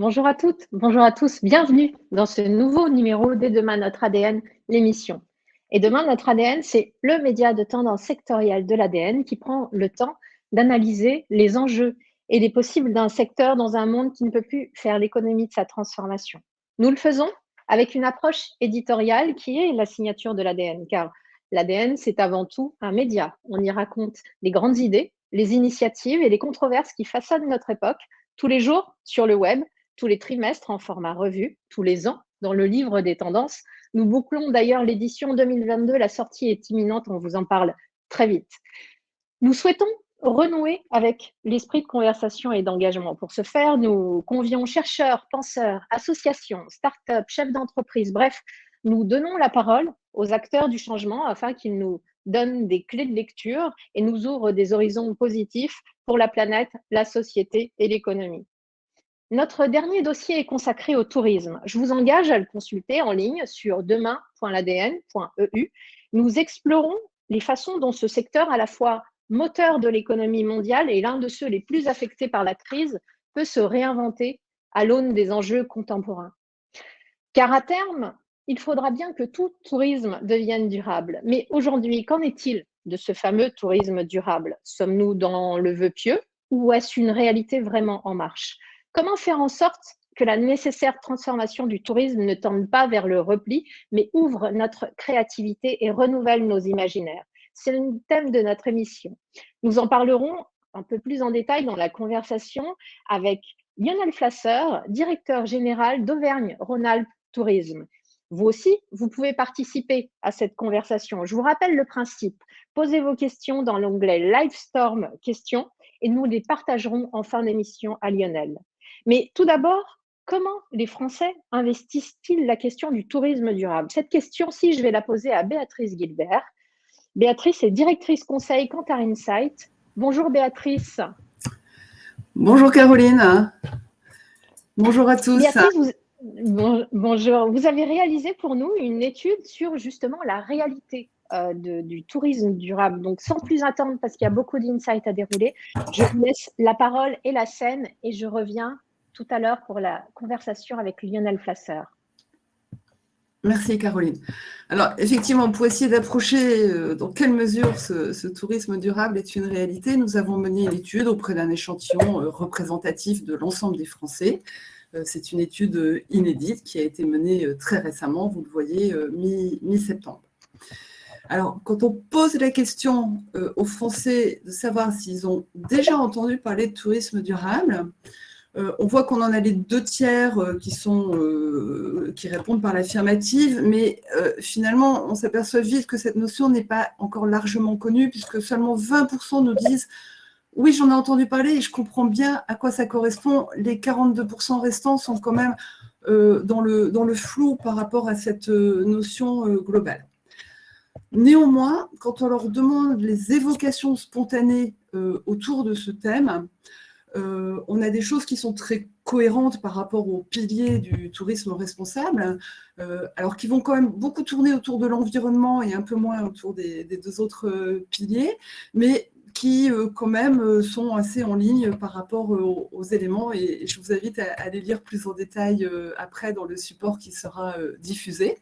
Bonjour à toutes, bonjour à tous, bienvenue dans ce nouveau numéro dès demain notre ADN, l'émission. Et demain notre ADN, c'est le média de tendance sectorielle de l'ADN qui prend le temps d'analyser les enjeux et les possibles d'un secteur dans un monde qui ne peut plus faire l'économie de sa transformation. Nous le faisons avec une approche éditoriale qui est la signature de l'ADN, car l'ADN, c'est avant tout un média. On y raconte les grandes idées, les initiatives et les controverses qui façonnent notre époque tous les jours sur le web, tous les trimestres en format revue, tous les ans dans le livre des tendances. Nous bouclons d'ailleurs l'édition 2022, la sortie est imminente, on vous en parle très vite. Nous souhaitons renouer avec l'esprit de conversation et d'engagement. Pour ce faire, nous convions chercheurs, penseurs, associations, start-up, chefs d'entreprise, bref, nous donnons la parole aux acteurs du changement afin qu'ils nous donnent des clés de lecture et nous ouvrent des horizons positifs pour la planète, la société et l'économie. Notre dernier dossier est consacré au tourisme. Je vous engage à le consulter en ligne sur demain.ladn.eu. Nous explorons les façons dont ce secteur, à la fois moteur de l'économie mondiale et l'un de ceux les plus affectés par la crise, peut se réinventer à l'aune des enjeux contemporains. Car à terme, il faudra bien que tout tourisme devienne durable. Mais aujourd'hui, qu'en est-il de ce fameux tourisme durable? Sommes-nous dans le vœu pieux ou est-ce une réalité vraiment en marche? Comment faire en sorte que la nécessaire transformation du tourisme ne tende pas vers le repli, mais ouvre notre créativité et renouvelle nos imaginaires? C'est le thème de notre émission. Nous en parlerons un peu plus en détail dans la conversation avec Lionel Flasser, directeur général d'Auvergne-Rhône-Alpes Tourisme. Vous aussi, vous pouvez participer à cette conversation. Je vous rappelle le principe. Posez vos questions dans l'onglet Livestorm questions et nous les partagerons en fin d'émission à Lionel. Mais tout d'abord, comment les Français investissent-ils la question du tourisme durable? Cette question-ci, je vais la poser à Béatrice Gilbert. Béatrice est directrice conseil Kantar Insight. Bonjour Béatrice. Bonjour Caroline. Bonjour à tous. Béatrice, bonjour. Vous avez réalisé pour nous une étude sur justement la réalité du tourisme durable. Donc, sans plus attendre, parce qu'il y a beaucoup d'insights à dérouler, je vous laisse la parole et la scène et je reviens tout à l'heure pour la conversation avec Lionel Flasser. Merci Caroline. Alors effectivement, pour essayer d'approcher dans quelle mesure ce tourisme durable est une réalité, nous avons mené une étude auprès d'un échantillon représentatif de l'ensemble des Français. C'est une étude inédite qui a été menée très récemment, vous le voyez, mi-septembre. Alors, quand on pose la question aux Français de savoir s'ils ont déjà entendu parler de tourisme durable, on voit qu'on en a les 2/3 qui répondent par l'affirmative, mais finalement, on s'aperçoit vite que cette notion n'est pas encore largement connue, puisque seulement 20% nous disent « oui, j'en ai entendu parler et je comprends bien à quoi ça correspond ». Les 42% restants sont quand même dans le flou par rapport à cette notion globale. Néanmoins, quand on leur demande les évocations spontanées autour de ce thème, on a des choses qui sont très cohérentes par rapport aux piliers du tourisme responsable, alors qui vont quand même beaucoup tourner autour de l'environnement et un peu moins autour des deux autres piliers, mais qui quand même sont assez en ligne par rapport aux éléments, et je vous invite à les lire plus en détail après dans le support qui sera diffusé.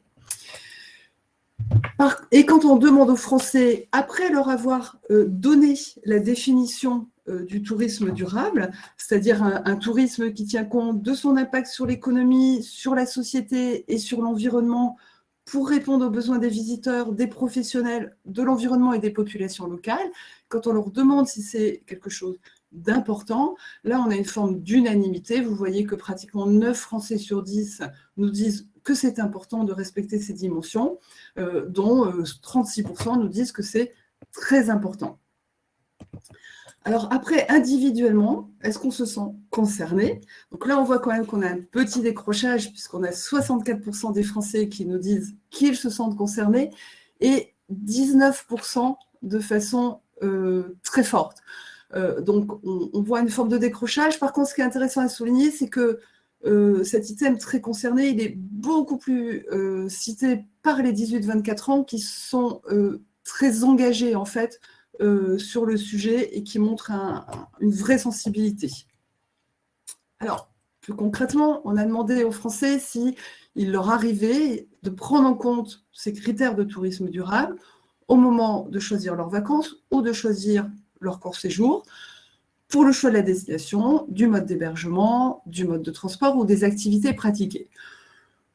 Et quand on demande aux Français, après leur avoir donné la définition du tourisme durable, c'est-à-dire un tourisme qui tient compte de son impact sur l'économie, sur la société et sur l'environnement pour répondre aux besoins des visiteurs, des professionnels, de l'environnement et des populations locales, quand on leur demande si c'est quelque chose d'important, là on a une forme d'unanimité. Vous voyez que pratiquement 9 Français sur 10 nous disent que c'est important de respecter ces dimensions, dont 36% nous disent que c'est très important. Alors après, individuellement, est-ce qu'on se sent concerné? Donc là, on voit quand même qu'on a un petit décrochage, puisqu'on a 64% des Français qui nous disent qu'ils se sentent concernés, et 19% de façon très forte. Donc on voit une forme de décrochage. Par contre, ce qui est intéressant à souligner, c'est que cet item très concerné, il est beaucoup plus cité par les 18-24 ans qui sont très engagés en fait sur le sujet et qui montrent une vraie sensibilité. Alors, Plus concrètement, on a demandé aux Français s'il leur arrivait de prendre en compte ces critères de tourisme durable au moment de choisir leurs vacances ou de choisir leur court séjour, pour le choix de la destination, du mode d'hébergement, du mode de transport ou des activités pratiquées.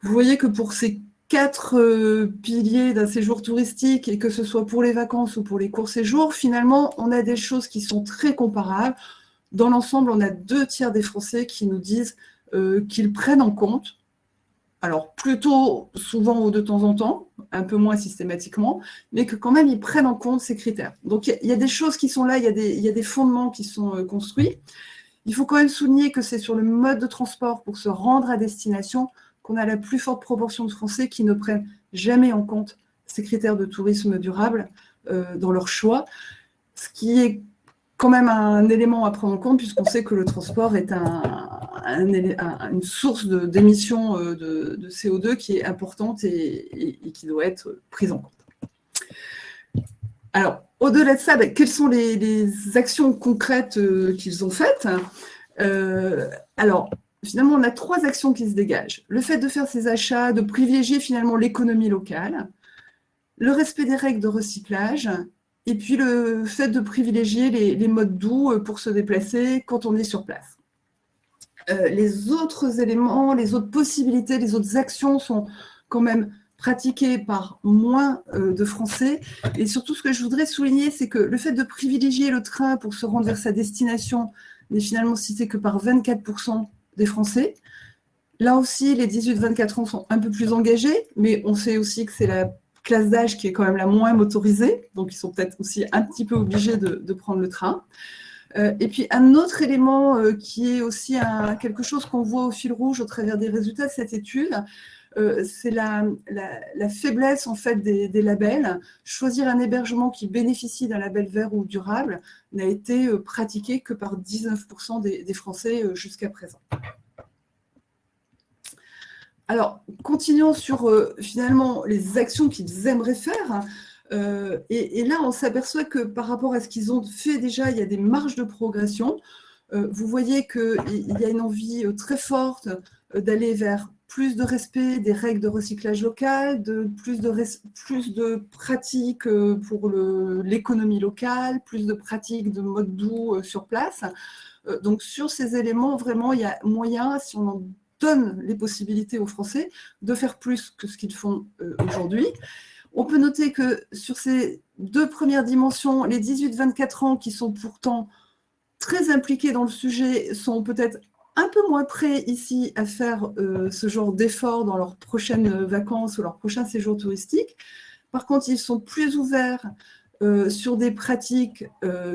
Vous voyez que pour ces 4 piliers d'un séjour touristique, et que ce soit pour les vacances ou pour les courts séjours, finalement, on a des choses qui sont très comparables. Dans l'ensemble, on a 2 tiers des Français qui nous disent qu'ils prennent en compte, alors plutôt souvent ou de temps en temps, un peu moins systématiquement, mais que quand même ils prennent en compte ces critères. Donc il y a des choses qui sont là, il y a des fondements qui sont construits. Il faut quand même souligner que c'est sur le mode de transport pour se rendre à destination qu'on a la plus forte proportion de Français qui ne prennent jamais en compte ces critères de tourisme durable dans leur choix, ce qui est quand même un élément à prendre en compte, puisqu'on sait que le transport est une source d'émissions de CO2 qui est importante et qui doit être prise en compte. Alors, au-delà de ça, quelles sont les actions concrètes qu'ils ont faites ? Alors, finalement, on a 3 actions qui se dégagent. Le fait de faire ces achats, de privilégier finalement l'économie locale, le respect des règles de recyclage, et puis le fait de privilégier les modes doux pour se déplacer quand on est sur place. Les autres éléments, les autres possibilités, les autres actions sont quand même pratiquées par moins de Français. Et surtout, ce que je voudrais souligner, c'est que le fait de privilégier le train pour se rendre vers sa destination n'est finalement cité que par 24% des Français. Là aussi, les 18-24 ans sont un peu plus engagés, mais on sait aussi que c'est la classe d'âge qui est quand même la moins motorisée, donc ils sont peut-être aussi un petit peu obligés de prendre le train. Et puis un autre élément qui est aussi quelque chose qu'on voit au fil rouge au travers des résultats de cette étude, c'est la faiblesse en fait des labels. Choisir un hébergement qui bénéficie d'un label vert ou durable n'a été pratiqué que par 19% des Français jusqu'à présent. Alors, continuons sur finalement les actions qu'ils aimeraient faire. Et là, on s'aperçoit que par rapport à ce qu'ils ont fait déjà, il y a des marges de progression. Vous voyez qu'il y a une envie très forte d'aller vers plus de respect des règles de recyclage local, plus de pratiques pour l'économie locale, plus de pratiques de mode doux sur place. Donc, sur ces éléments, vraiment, il y a moyen, si on en donne les possibilités aux Français de faire plus que ce qu'ils font aujourd'hui. On peut noter que sur ces 2 premières dimensions, les 18-24 ans qui sont pourtant très impliqués dans le sujet sont peut-être un peu moins prêts ici à faire ce genre d'efforts dans leurs prochaines vacances ou leurs prochains séjours touristiques. Par contre, ils sont plus ouverts sur des pratiques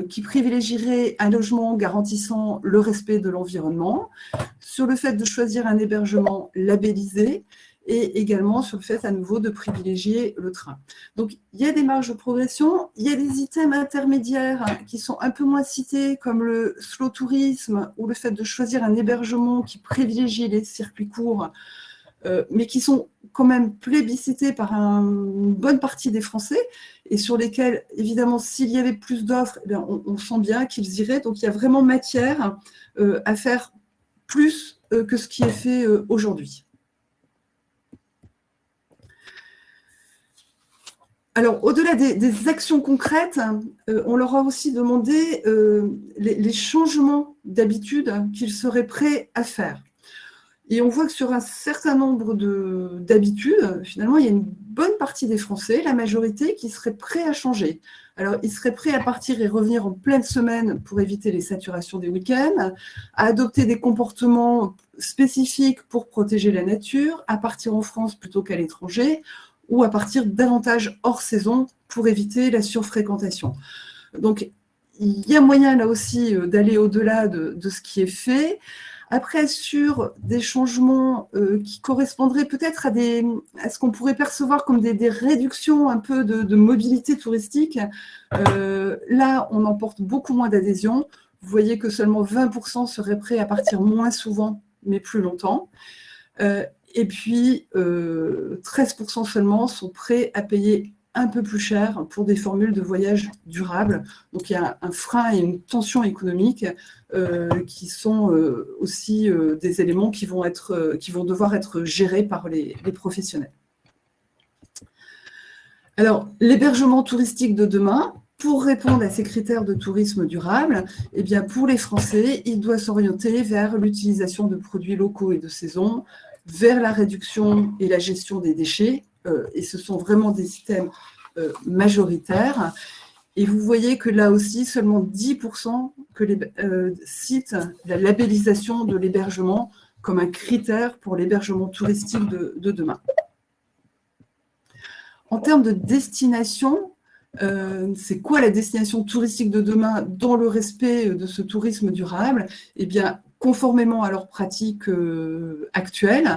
qui privilégieraient un logement garantissant le respect de l'environnement, sur le fait de choisir un hébergement labellisé et également sur le fait à nouveau de privilégier le train. Donc il y a des marges de progression, il y a des items intermédiaires qui sont un peu moins cités comme le slow tourisme ou le fait de choisir un hébergement qui privilégie les circuits courts, mais qui sont quand même plébiscités par une bonne partie des Français et sur lesquels, évidemment, s'il y avait plus d'offres, on sent bien qu'ils iraient. Donc, il y a vraiment matière à faire plus que ce qui est fait aujourd'hui. Alors, au-delà des actions concrètes, on leur a aussi demandé les changements d'habitude qu'ils seraient prêts à faire. Et on voit que sur un certain nombre d'habitudes, finalement, il y a une bonne partie des Français, la majorité, qui seraient prêts à changer. Alors, ils seraient prêts à partir et revenir en pleine semaine pour éviter les saturations des week-ends, à adopter des comportements spécifiques pour protéger la nature, à partir en France plutôt qu'à l'étranger, ou à partir davantage hors saison pour éviter la surfréquentation. Donc, il y a moyen là aussi d'aller au-delà de ce qui est fait. Après, sur des changements qui correspondraient peut-être à ce qu'on pourrait percevoir comme des réductions un peu de mobilité touristique, là, on emporte beaucoup moins d'adhésion. Vous voyez que seulement 20% seraient prêts à partir moins souvent, mais plus longtemps. Et puis, 13% seulement sont prêts à payer un peu plus cher pour des formules de voyage durables. Donc il y a un frein et une tension économique qui sont aussi des éléments qui vont devoir être gérés par les professionnels. Alors, l'hébergement touristique de demain, pour répondre à ces critères de tourisme durable, eh bien, pour les Français, il doit s'orienter vers l'utilisation de produits locaux et de saison, vers la réduction et la gestion des déchets, et ce sont vraiment des systèmes majoritaires. Et vous voyez que là aussi, seulement 10% citent la labellisation de l'hébergement comme un critère pour l'hébergement touristique de demain. En termes de destination, c'est quoi la destination touristique de demain dans le respect de ce tourisme durable? Eh bien, conformément à leurs pratiques actuelles,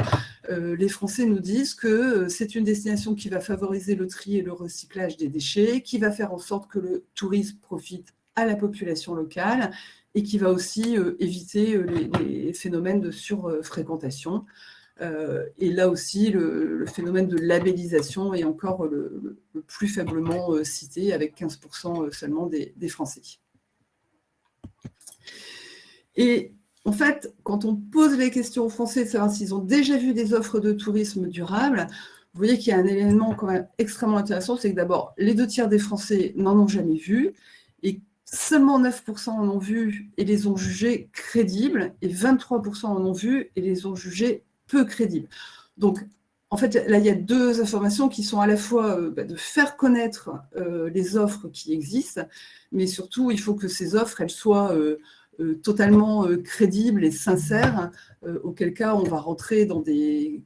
les Français nous disent que c'est une destination qui va favoriser le tri et le recyclage des déchets, qui va faire en sorte que le tourisme profite à la population locale et qui va aussi éviter les phénomènes de surfréquentation. Et là aussi, le phénomène de labellisation est encore le plus faiblement cité, avec 15% seulement des Français. Et en fait, quand on pose les questions aux Français de savoir s'ils ont déjà vu des offres de tourisme durable, vous voyez qu'il y a un élément quand même extrêmement intéressant, c'est que d'abord, les 2 tiers des Français n'en ont jamais vu, et seulement 9% en ont vu et les ont jugés crédibles, et 23% en ont vu et les ont jugés peu crédibles. Donc, en fait, là, il y a 2 informations qui sont à la fois de faire connaître les offres qui existent, mais surtout, il faut que ces offres, elles soient totalement crédibles et sincères, auquel cas on va rentrer dans des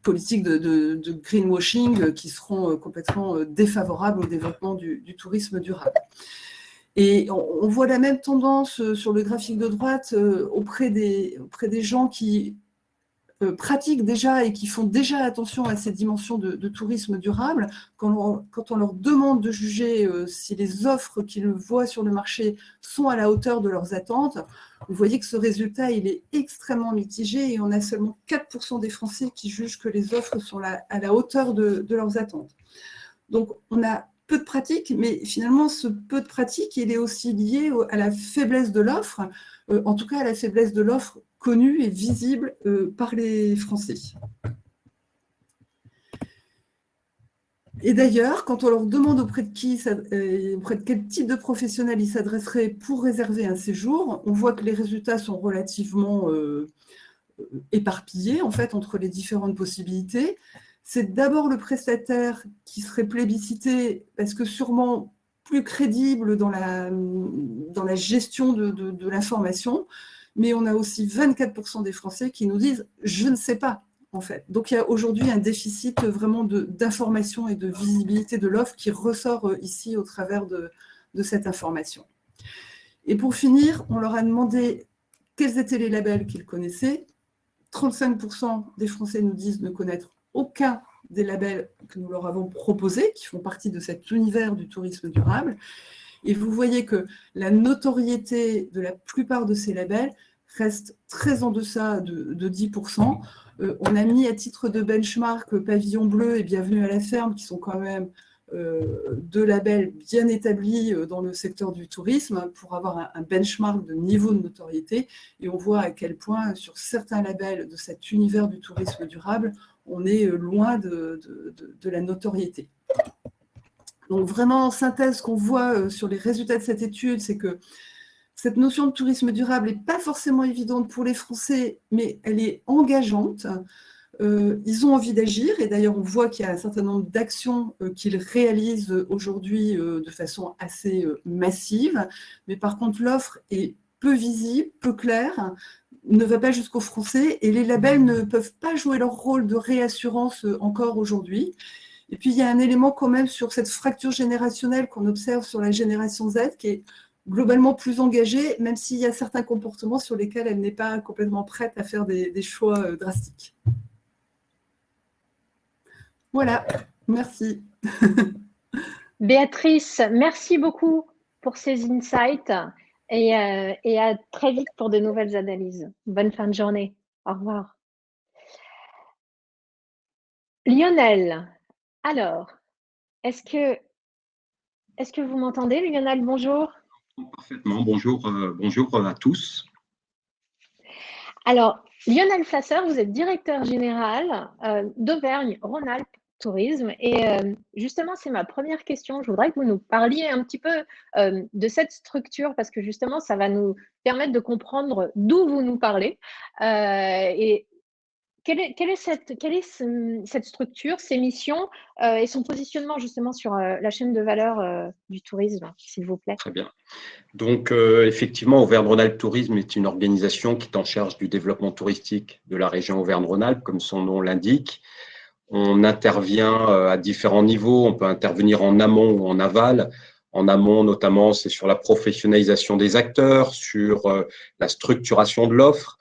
politiques de greenwashing qui seront complètement défavorables au développement du tourisme durable. Et on voit la même tendance sur le graphique de droite auprès des gens qui pratiquent déjà et qui font déjà attention à ces dimensions de tourisme durable. Quand on leur demande de juger si les offres qu'ils voient sur le marché sont à la hauteur de leurs attentes, vous voyez que ce résultat, il est extrêmement mitigé et on a seulement 4% des Français qui jugent que les offres sont à la hauteur de leurs attentes. Donc, on a peu de pratique, mais finalement, ce peu de pratique, il est aussi lié à la faiblesse de l'offre, en tout cas à la faiblesse de l'offre connue et visible par les Français. Et d'ailleurs, quand on leur demande auprès de quel type de professionnel ils s'adresseraient pour réserver un séjour, on voit que les résultats sont relativement éparpillés, en fait, entre les différentes possibilités. C'est d'abord le prestataire qui serait plébiscité parce que sûrement plus crédible dans la gestion de l'information, mais on a aussi 24% des Français qui nous disent « je ne sais pas ». En fait. Donc il y a aujourd'hui un déficit vraiment d'information et de visibilité de l'offre qui ressort ici au travers de cette information. Et pour finir, on leur a demandé quels étaient les labels qu'ils connaissaient. 35% des Français nous disent ne connaître aucun des labels que nous leur avons proposés, qui font partie de cet univers du tourisme durable. Et vous voyez que la notoriété de la plupart de ces labels reste très en deçà de 10%. On a mis à titre de benchmark Pavillon Bleu et Bienvenue à la ferme, qui sont quand même 2 labels bien établis dans le secteur du tourisme pour avoir un benchmark de niveau de notoriété. Et on voit à quel point, sur certains labels de cet univers du tourisme durable, on est loin de la notoriété. Donc vraiment, en synthèse, ce qu'on voit sur les résultats de cette étude, c'est que cette notion de tourisme durable n'est pas forcément évidente pour les Français, mais elle est engageante. Ils ont envie d'agir, et d'ailleurs on voit qu'il y a un certain nombre d'actions qu'ils réalisent aujourd'hui de façon assez massive, mais par contre l'offre est peu visible, peu claire, ne va pas jusqu'aux Français, et les labels ne peuvent pas jouer leur rôle de réassurance encore aujourd'hui. Et puis il y a un élément quand même sur cette fracture générationnelle qu'on observe sur la génération Z, qui est globalement plus engagée, même s'il y a certains comportements sur lesquels elle n'est pas complètement prête à faire des choix drastiques. Voilà, merci. Béatrice, merci beaucoup pour ces insights et à très vite pour de nouvelles analyses. Bonne fin de journée. Au revoir. Lionel, alors, Est-ce que vous m'entendez, Lionel? Bonjour. Parfaitement. Bonjour, bonjour à tous. Alors, Lionel Flasser, vous êtes directeur général d'Auvergne-Rhône-Alpes Tourisme. Et justement, c'est ma première question. Je voudrais que vous nous parliez un petit peu de cette structure parce que justement, ça va nous permettre de comprendre d'où vous nous parlez. Et quelle est cette structure, ses missions et son positionnement justement sur la chaîne de valeur du tourisme, s'il vous plaît? Très bien. Donc, effectivement, Auvergne-Rhône-Alpes Tourisme est une organisation qui est en charge du développement touristique de la région Auvergne-Rhône-Alpes, comme son nom l'indique. On intervient à différents niveaux. On peut intervenir en amont ou en aval. En amont, notamment, c'est sur la professionnalisation des acteurs, sur la structuration de l'offre,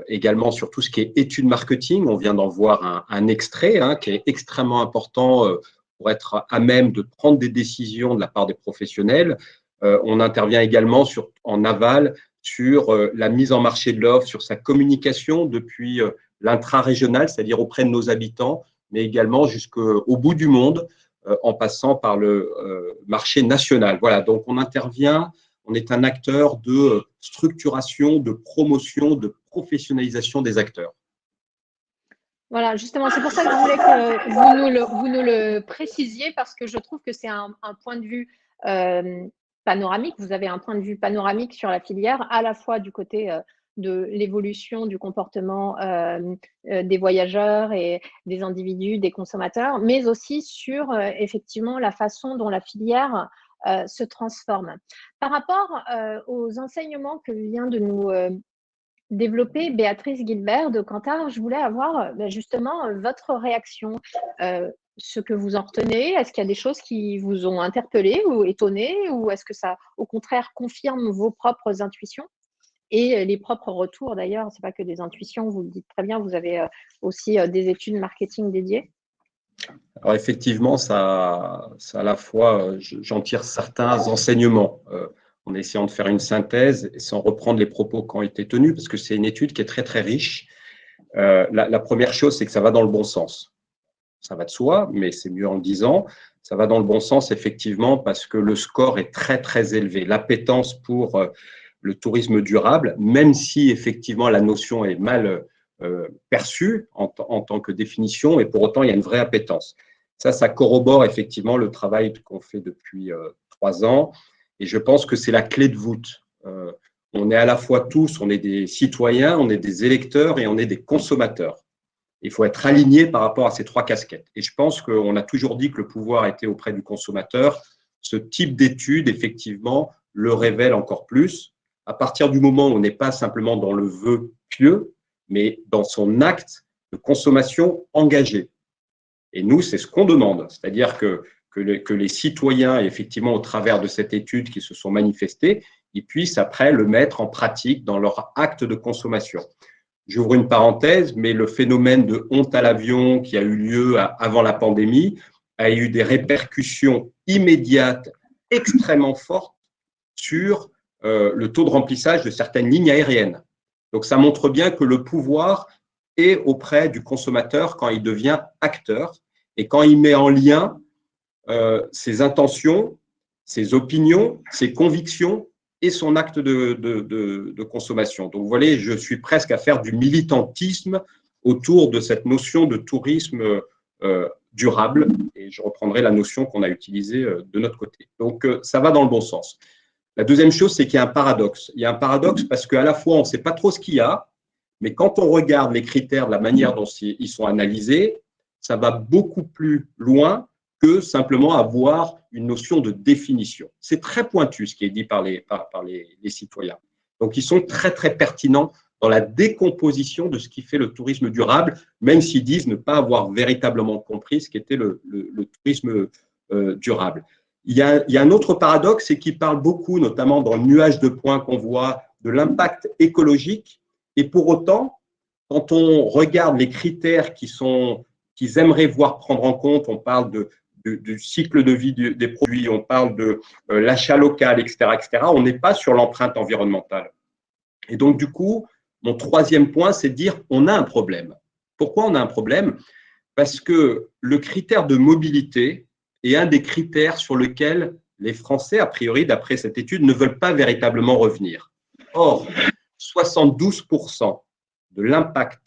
également sur tout ce qui est études marketing. On vient d'en voir un extrait qui est extrêmement important pour être à même de prendre des décisions de la part des professionnels. On intervient également en aval sur la mise en marché de l'offre, sur sa communication depuis l'intra-régional, c'est-à-dire auprès de nos habitants, mais également jusqu'au bout du monde, en passant par le marché national. Voilà, donc on intervient, on est un acteur de structuration, de promotion, de professionnalisation des acteurs. Voilà, justement, c'est pour ça que je voulais que vous nous le précisiez parce que je trouve que c'est un point de vue panoramique. Vous avez un point de vue panoramique sur la filière, à la fois du côté de l'évolution du comportement des voyageurs et des individus, des consommateurs, mais aussi sur effectivement la façon dont la filière se transforme. Par rapport aux enseignements que vient de nous développer Béatrice Guilbert de Kantar, je voulais avoir justement votre réaction, ce que vous en retenez. Est-ce qu'il y a des choses qui vous ont interpellé ou étonné, ou est-ce que ça, au contraire, confirme vos propres intuitions et les propres retours d'ailleurs? Ce n'est pas que des intuitions, vous le dites très bien, vous avez aussi des études marketing dédiées. Alors effectivement, ça à la fois, j'en tire certains enseignements en essayant de faire une synthèse et sans reprendre les propos qui ont été tenus, parce que c'est une étude qui est très, très riche. La première chose, c'est que ça va dans le bon sens. Ça va de soi, mais c'est mieux en le disant. Ça va dans le bon sens, effectivement, parce que le score est très, très élevé. L'appétence pour le tourisme durable, même si, effectivement, la notion est mal perçue en tant que définition, et pour autant, il y a une vraie appétence. Ça corrobore, effectivement, le travail qu'on fait depuis 3 ans. Et je pense que c'est la clé de voûte. On est à la fois tous, on est des citoyens, on est des électeurs et on est des consommateurs. Il faut être aligné par rapport à ces 3 casquettes. Et je pense qu'on a toujours dit que le pouvoir était auprès du consommateur. Ce type d'étude, effectivement, le révèle encore plus. À partir du moment où on n'est pas simplement dans le vœu pieux, mais dans son acte de consommation engagé. Et nous, c'est ce qu'on demande. C'est-à-dire que les citoyens, effectivement, au travers de cette étude qui se sont manifestés, ils puissent après le mettre en pratique dans leur acte de consommation. J'ouvre une parenthèse, mais le phénomène de honte à l'avion qui a eu lieu avant la pandémie a eu des répercussions immédiates extrêmement fortes sur le taux de remplissage de certaines lignes aériennes. Donc, ça montre bien que le pouvoir est auprès du consommateur quand il devient acteur et quand il met en lien ses intentions, ses opinions, ses convictions et son acte de consommation. Donc, vous voyez, je suis presque à faire du militantisme autour de cette notion de tourisme durable, et je reprendrai la notion qu'on a utilisée de notre côté. Donc, ça va dans le bon sens. La deuxième chose, c'est qu'il y a un paradoxe. Il y a un paradoxe parce qu'à la fois, on ne sait pas trop ce qu'il y a, mais quand on regarde les critères de la manière dont ils sont analysés, ça va beaucoup plus loin que simplement avoir une notion de définition. C'est très pointu ce qui est dit par les citoyens. Donc, ils sont très, très pertinents dans la décomposition de ce qui fait le tourisme durable, même s'ils disent ne pas avoir véritablement compris ce qu'était le tourisme durable. Il y a un autre paradoxe, c'est qu'ils parlent beaucoup, notamment dans le nuage de points qu'on voit, de l'impact écologique. Et pour autant, quand on regarde les critères qu'ils aimeraient voir prendre en compte, on parle du cycle de vie des produits, on parle de l'achat local, etc., on n'est pas sur l'empreinte environnementale. Et donc, du coup, mon troisième point, c'est de dire on a un problème. Pourquoi on a un problème? Parce que le critère de mobilité est un des critères sur lesquels les Français, a priori, d'après cette étude, ne veulent pas véritablement revenir. Or, 72% de l'impact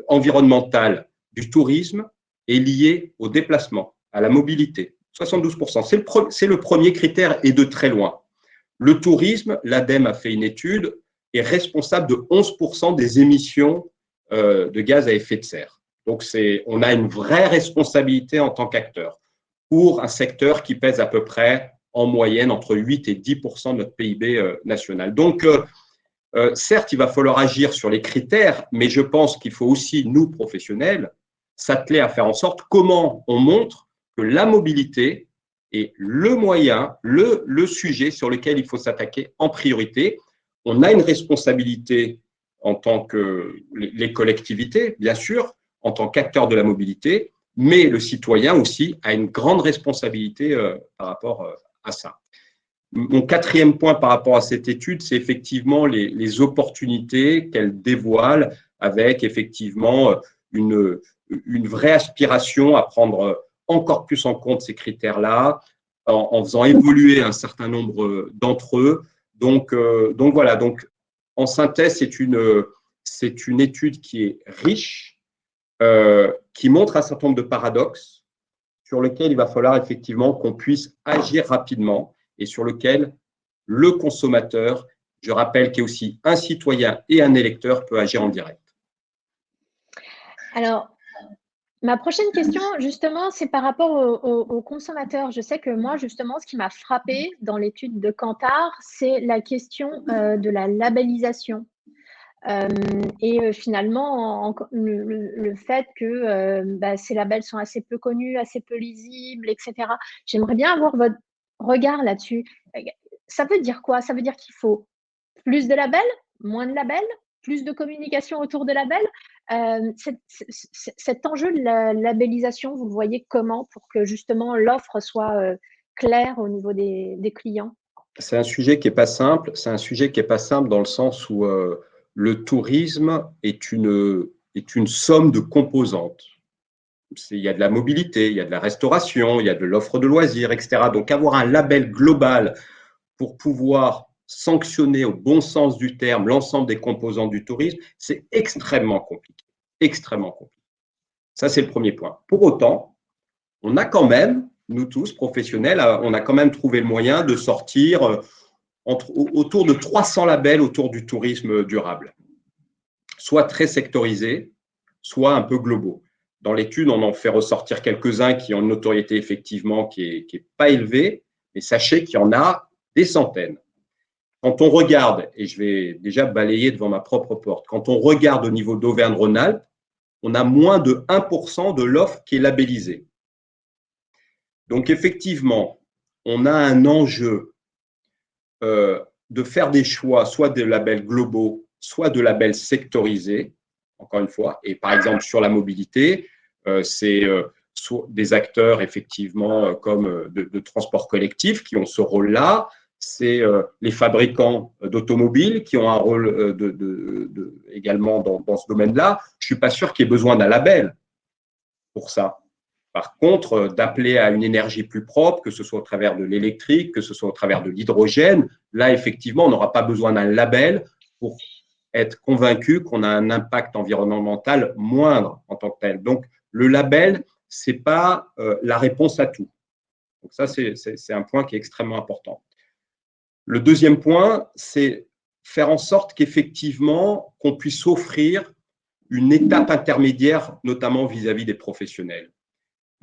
environnemental du tourisme est lié au déplacement, à la mobilité. 72%. C'est le premier critère et de très loin. Le tourisme, l'ADEME a fait une étude, est responsable de 11% des émissions de gaz à effet de serre. Donc, on a une vraie responsabilité en tant qu'acteur pour un secteur qui pèse à peu près en moyenne entre 8 et 10% de notre PIB national. Donc, certes, il va falloir agir sur les critères, mais je pense qu'il faut aussi, nous, professionnels, s'atteler à faire en sorte comment on montre que la mobilité est le moyen, le sujet sur lequel il faut s'attaquer en priorité. On a une responsabilité en tant que les collectivités, bien sûr, en tant qu'acteurs de la mobilité, mais le citoyen aussi a une grande responsabilité par rapport à ça. Mon quatrième point par rapport à cette étude, c'est effectivement les opportunités qu'elle dévoile avec effectivement une vraie aspiration à prendre encore plus en compte ces critères-là, en faisant évoluer un certain nombre d'entre eux. Donc voilà, donc en synthèse, c'est une étude qui est riche, qui montre un certain nombre de paradoxes sur lesquels il va falloir effectivement qu'on puisse agir rapidement et sur lequel le consommateur, je rappelle qu'il est aussi un citoyen et un électeur, peut agir en direct. Alors, ma prochaine question, justement, c'est par rapport aux consommateurs. Je sais que moi, justement, ce qui m'a frappé dans l'étude de Kantar, c'est la question de la labellisation. Finalement, le fait que ces labels sont assez peu connus, assez peu lisibles, etc. J'aimerais bien avoir votre regard là-dessus. Ça veut dire quoi? Ça veut dire qu'il faut plus de labels, moins de labels, plus de communication autour de labels. Cet enjeu de la labellisation, vous le voyez comment pour que justement l'offre soit claire au niveau des clients? C'est un sujet qui n'est pas simple. C'est un sujet qui n'est pas simple dans le sens où le tourisme est une somme de composantes. Il y a de la mobilité, il y a de la restauration, il y a de l'offre de loisirs, etc. Donc, avoir un label global pour pouvoir sanctionner au bon sens du terme l'ensemble des composants du tourisme, c'est extrêmement compliqué. Extrêmement compliqué. Ça, c'est le premier point. Pour autant, on a quand même, nous tous, professionnels, on a quand même trouvé le moyen de sortir autour de 300 labels autour du tourisme durable, soit très sectorisés, soit un peu globaux. Dans l'étude, on en fait ressortir quelques-uns qui ont une notoriété effectivement qui est pas élevée, mais sachez qu'il y en a des centaines. Quand on regarde, et je vais déjà balayer devant ma propre porte, quand on regarde au niveau d'Auvergne-Rhône-Alpes, on a moins de 1% de l'offre qui est labellisée. Donc effectivement, on a un enjeu de faire des choix, soit de labels globaux, soit de labels sectorisés, encore une fois. Et par exemple, sur la mobilité, c'est des acteurs effectivement comme de transport collectif qui ont ce rôle-là. C'est les fabricants d'automobiles qui ont un rôle également dans ce domaine-là. Je ne suis pas sûr qu'il y ait besoin d'un label pour ça. Par contre, d'appeler à une énergie plus propre, que ce soit au travers de l'électrique, que ce soit au travers de l'hydrogène, là, effectivement, on n'aura pas besoin d'un label pour être convaincu qu'on a un impact environnemental moindre en tant que tel. Donc, le label, ce n'est pas la réponse à tout. Donc, ça, c'est un point qui est extrêmement important. Le deuxième point, c'est faire en sorte qu'effectivement, qu'on puisse offrir une étape intermédiaire, notamment vis-à-vis des professionnels.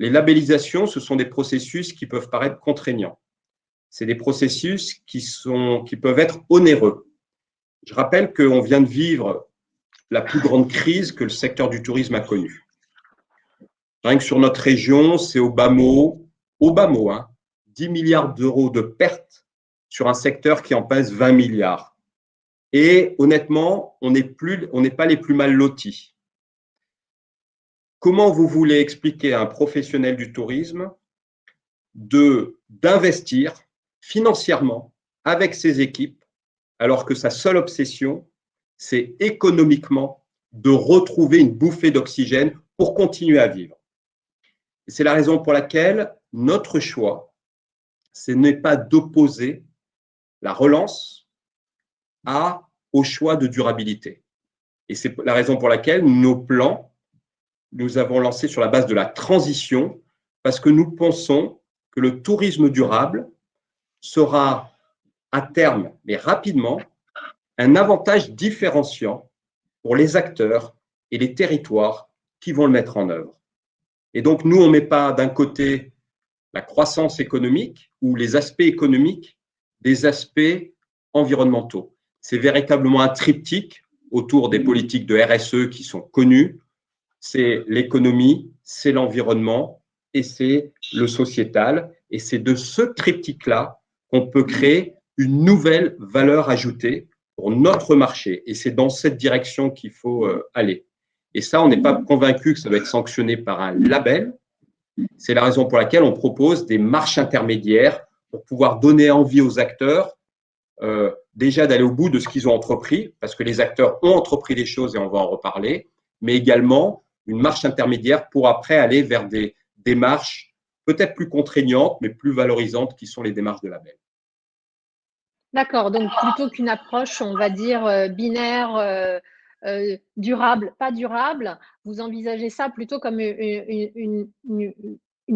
Les labellisations, ce sont des processus qui peuvent paraître contraignants. C'est des processus qui peuvent être onéreux. Je rappelle qu'on vient de vivre la plus grande crise que le secteur du tourisme a connue. Rien que sur notre région, c'est au bas mot, 10 milliards d'euros de pertes sur un secteur qui en pèse 20 milliards. Et honnêtement, on n'est pas les plus mal lotis. Comment vous voulez expliquer à un professionnel du tourisme d'investir financièrement avec ses équipes, alors que sa seule obsession, c'est économiquement de retrouver une bouffée d'oxygène pour continuer à vivre? C'est la raison pour laquelle notre choix, ce n'est pas d'opposer la relance au choix de durabilité. Et c'est la raison pour laquelle nos plans, nous avons lancé sur la base de la transition, parce que nous pensons que le tourisme durable sera à terme, mais rapidement, un avantage différenciant pour les acteurs et les territoires qui vont le mettre en œuvre. Et donc, nous, on ne met pas d'un côté la croissance économique ou les aspects économiques des aspects environnementaux. C'est véritablement un triptyque autour des politiques de RSE qui sont connues. C'est l'économie, c'est l'environnement et c'est le sociétal. Et c'est de ce triptyque-là qu'on peut créer une nouvelle valeur ajoutée pour notre marché. Et c'est dans cette direction qu'il faut aller. Et ça, on n'est pas convaincu que ça doit être sanctionné par un label. C'est la raison pour laquelle on propose des marches intermédiaires pour pouvoir donner envie aux acteurs déjà d'aller au bout de ce qu'ils ont entrepris, parce que les acteurs ont entrepris des choses et on va en reparler, mais également une marche intermédiaire pour après aller vers des démarches peut-être plus contraignantes, mais plus valorisantes, qui sont les démarches de label. D'accord, donc plutôt qu'une approche, on va dire, binaire, durable, pas durable, vous envisagez ça plutôt comme une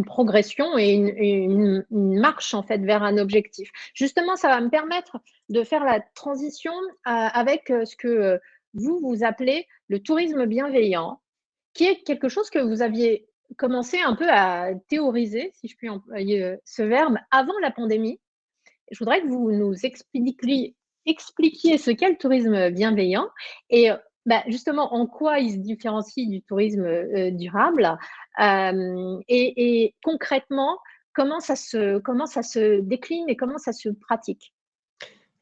progression et une marche en fait vers un objectif. Justement, ça va me permettre de faire la transition avec ce que vous appelez le tourisme bienveillant, qui est quelque chose que vous aviez commencé un peu à théoriser, si je puis employer ce verbe, avant la pandémie. Je voudrais que vous nous expliquiez ce qu'est le tourisme bienveillant et justement en quoi il se différencie du tourisme durable et concrètement comment ça se décline et comment ça se pratique.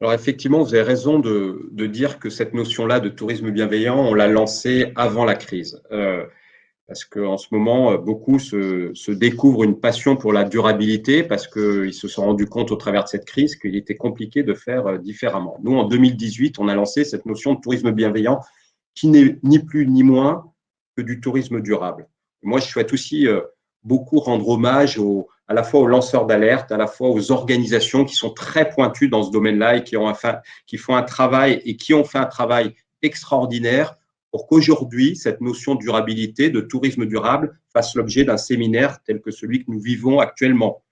Alors effectivement, vous avez raison de dire que cette notion-là de tourisme bienveillant, on l'a lancée avant la crise. Parce qu'en ce moment, beaucoup se découvrent une passion pour la durabilité parce qu'ils se sont rendus compte au travers de cette crise qu'il était compliqué de faire différemment. Nous, en 2018, on a lancé cette notion de tourisme bienveillant qui n'est ni plus ni moins que du tourisme durable. Moi, je souhaite aussi beaucoup rendre hommage à la fois aux lanceurs d'alerte, à la fois aux organisations qui sont très pointues dans ce domaine-là et qui font un travail et qui ont fait un travail extraordinaire pour qu'aujourd'hui, cette notion de durabilité, de tourisme durable, fasse l'objet d'un séminaire tel que celui que nous vivons actuellement.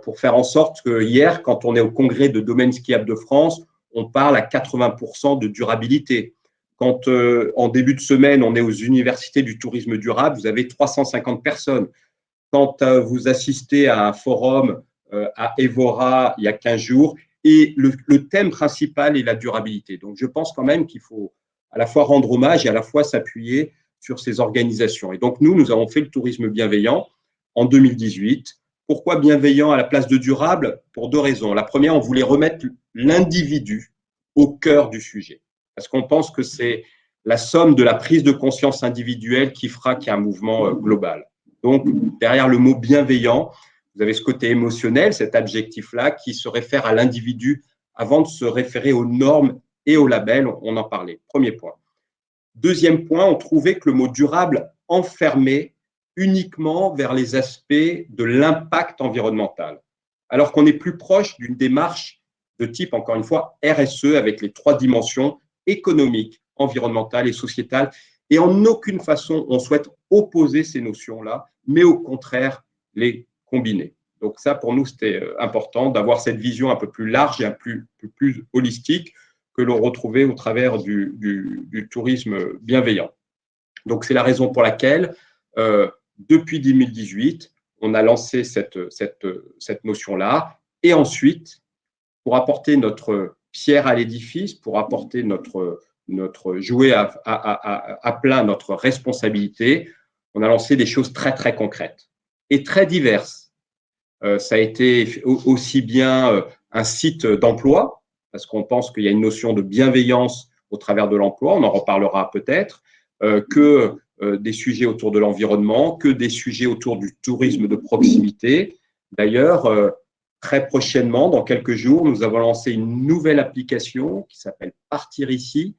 Pour faire en sorte que hier, quand on est au congrès de domaine skiable de France, on parle à 80% de durabilité. Quand en début de semaine, on est aux universités du tourisme durable, vous avez 350 personnes. Quand vous assistez à un forum à Évora il y a 15 jours, et le thème principal est la durabilité. Donc, je pense quand même qu'il faut à la fois rendre hommage et à la fois s'appuyer sur ces organisations. Et donc, nous avons fait le tourisme bienveillant en 2018. Pourquoi bienveillant à la place de durable? Pour deux raisons. La première, on voulait remettre l'individu au cœur du sujet. Parce qu'on pense que c'est la somme de la prise de conscience individuelle qui fera qu'il y a un mouvement global. Donc, derrière le mot bienveillant, vous avez ce côté émotionnel, cet adjectif-là, qui se réfère à l'individu avant de se référer aux normes et au label, on en parlait. Premier point. Deuxième point, on trouvait que le mot durable enfermait uniquement vers les aspects de l'impact environnemental, alors qu'on est plus proche d'une démarche de type, encore une fois, RSE avec les trois dimensions économiques, environnementales et sociétales. Et en aucune façon, on souhaite opposer ces notions-là, mais au contraire, les combiner. Donc ça, pour nous, c'était important d'avoir cette vision un peu plus large et un peu plus holistique que l'on retrouvait au travers du tourisme bienveillant. Donc, c'est la raison pour laquelle, depuis 2018, on a lancé cette notion-là. Et ensuite, pour apporter notre pierre à l'édifice, pour apporter notre jouet à plein notre responsabilité, on a lancé des choses très, très concrètes et très diverses. Ça a été aussi bien un site d'emploi, parce qu'on pense qu'il y a une notion de bienveillance au travers de l'emploi, on en reparlera peut-être, que des sujets autour de l'environnement, que des sujets autour du tourisme de proximité. D'ailleurs, très prochainement, dans quelques jours, nous avons lancé une nouvelle application qui s'appelle Partir ici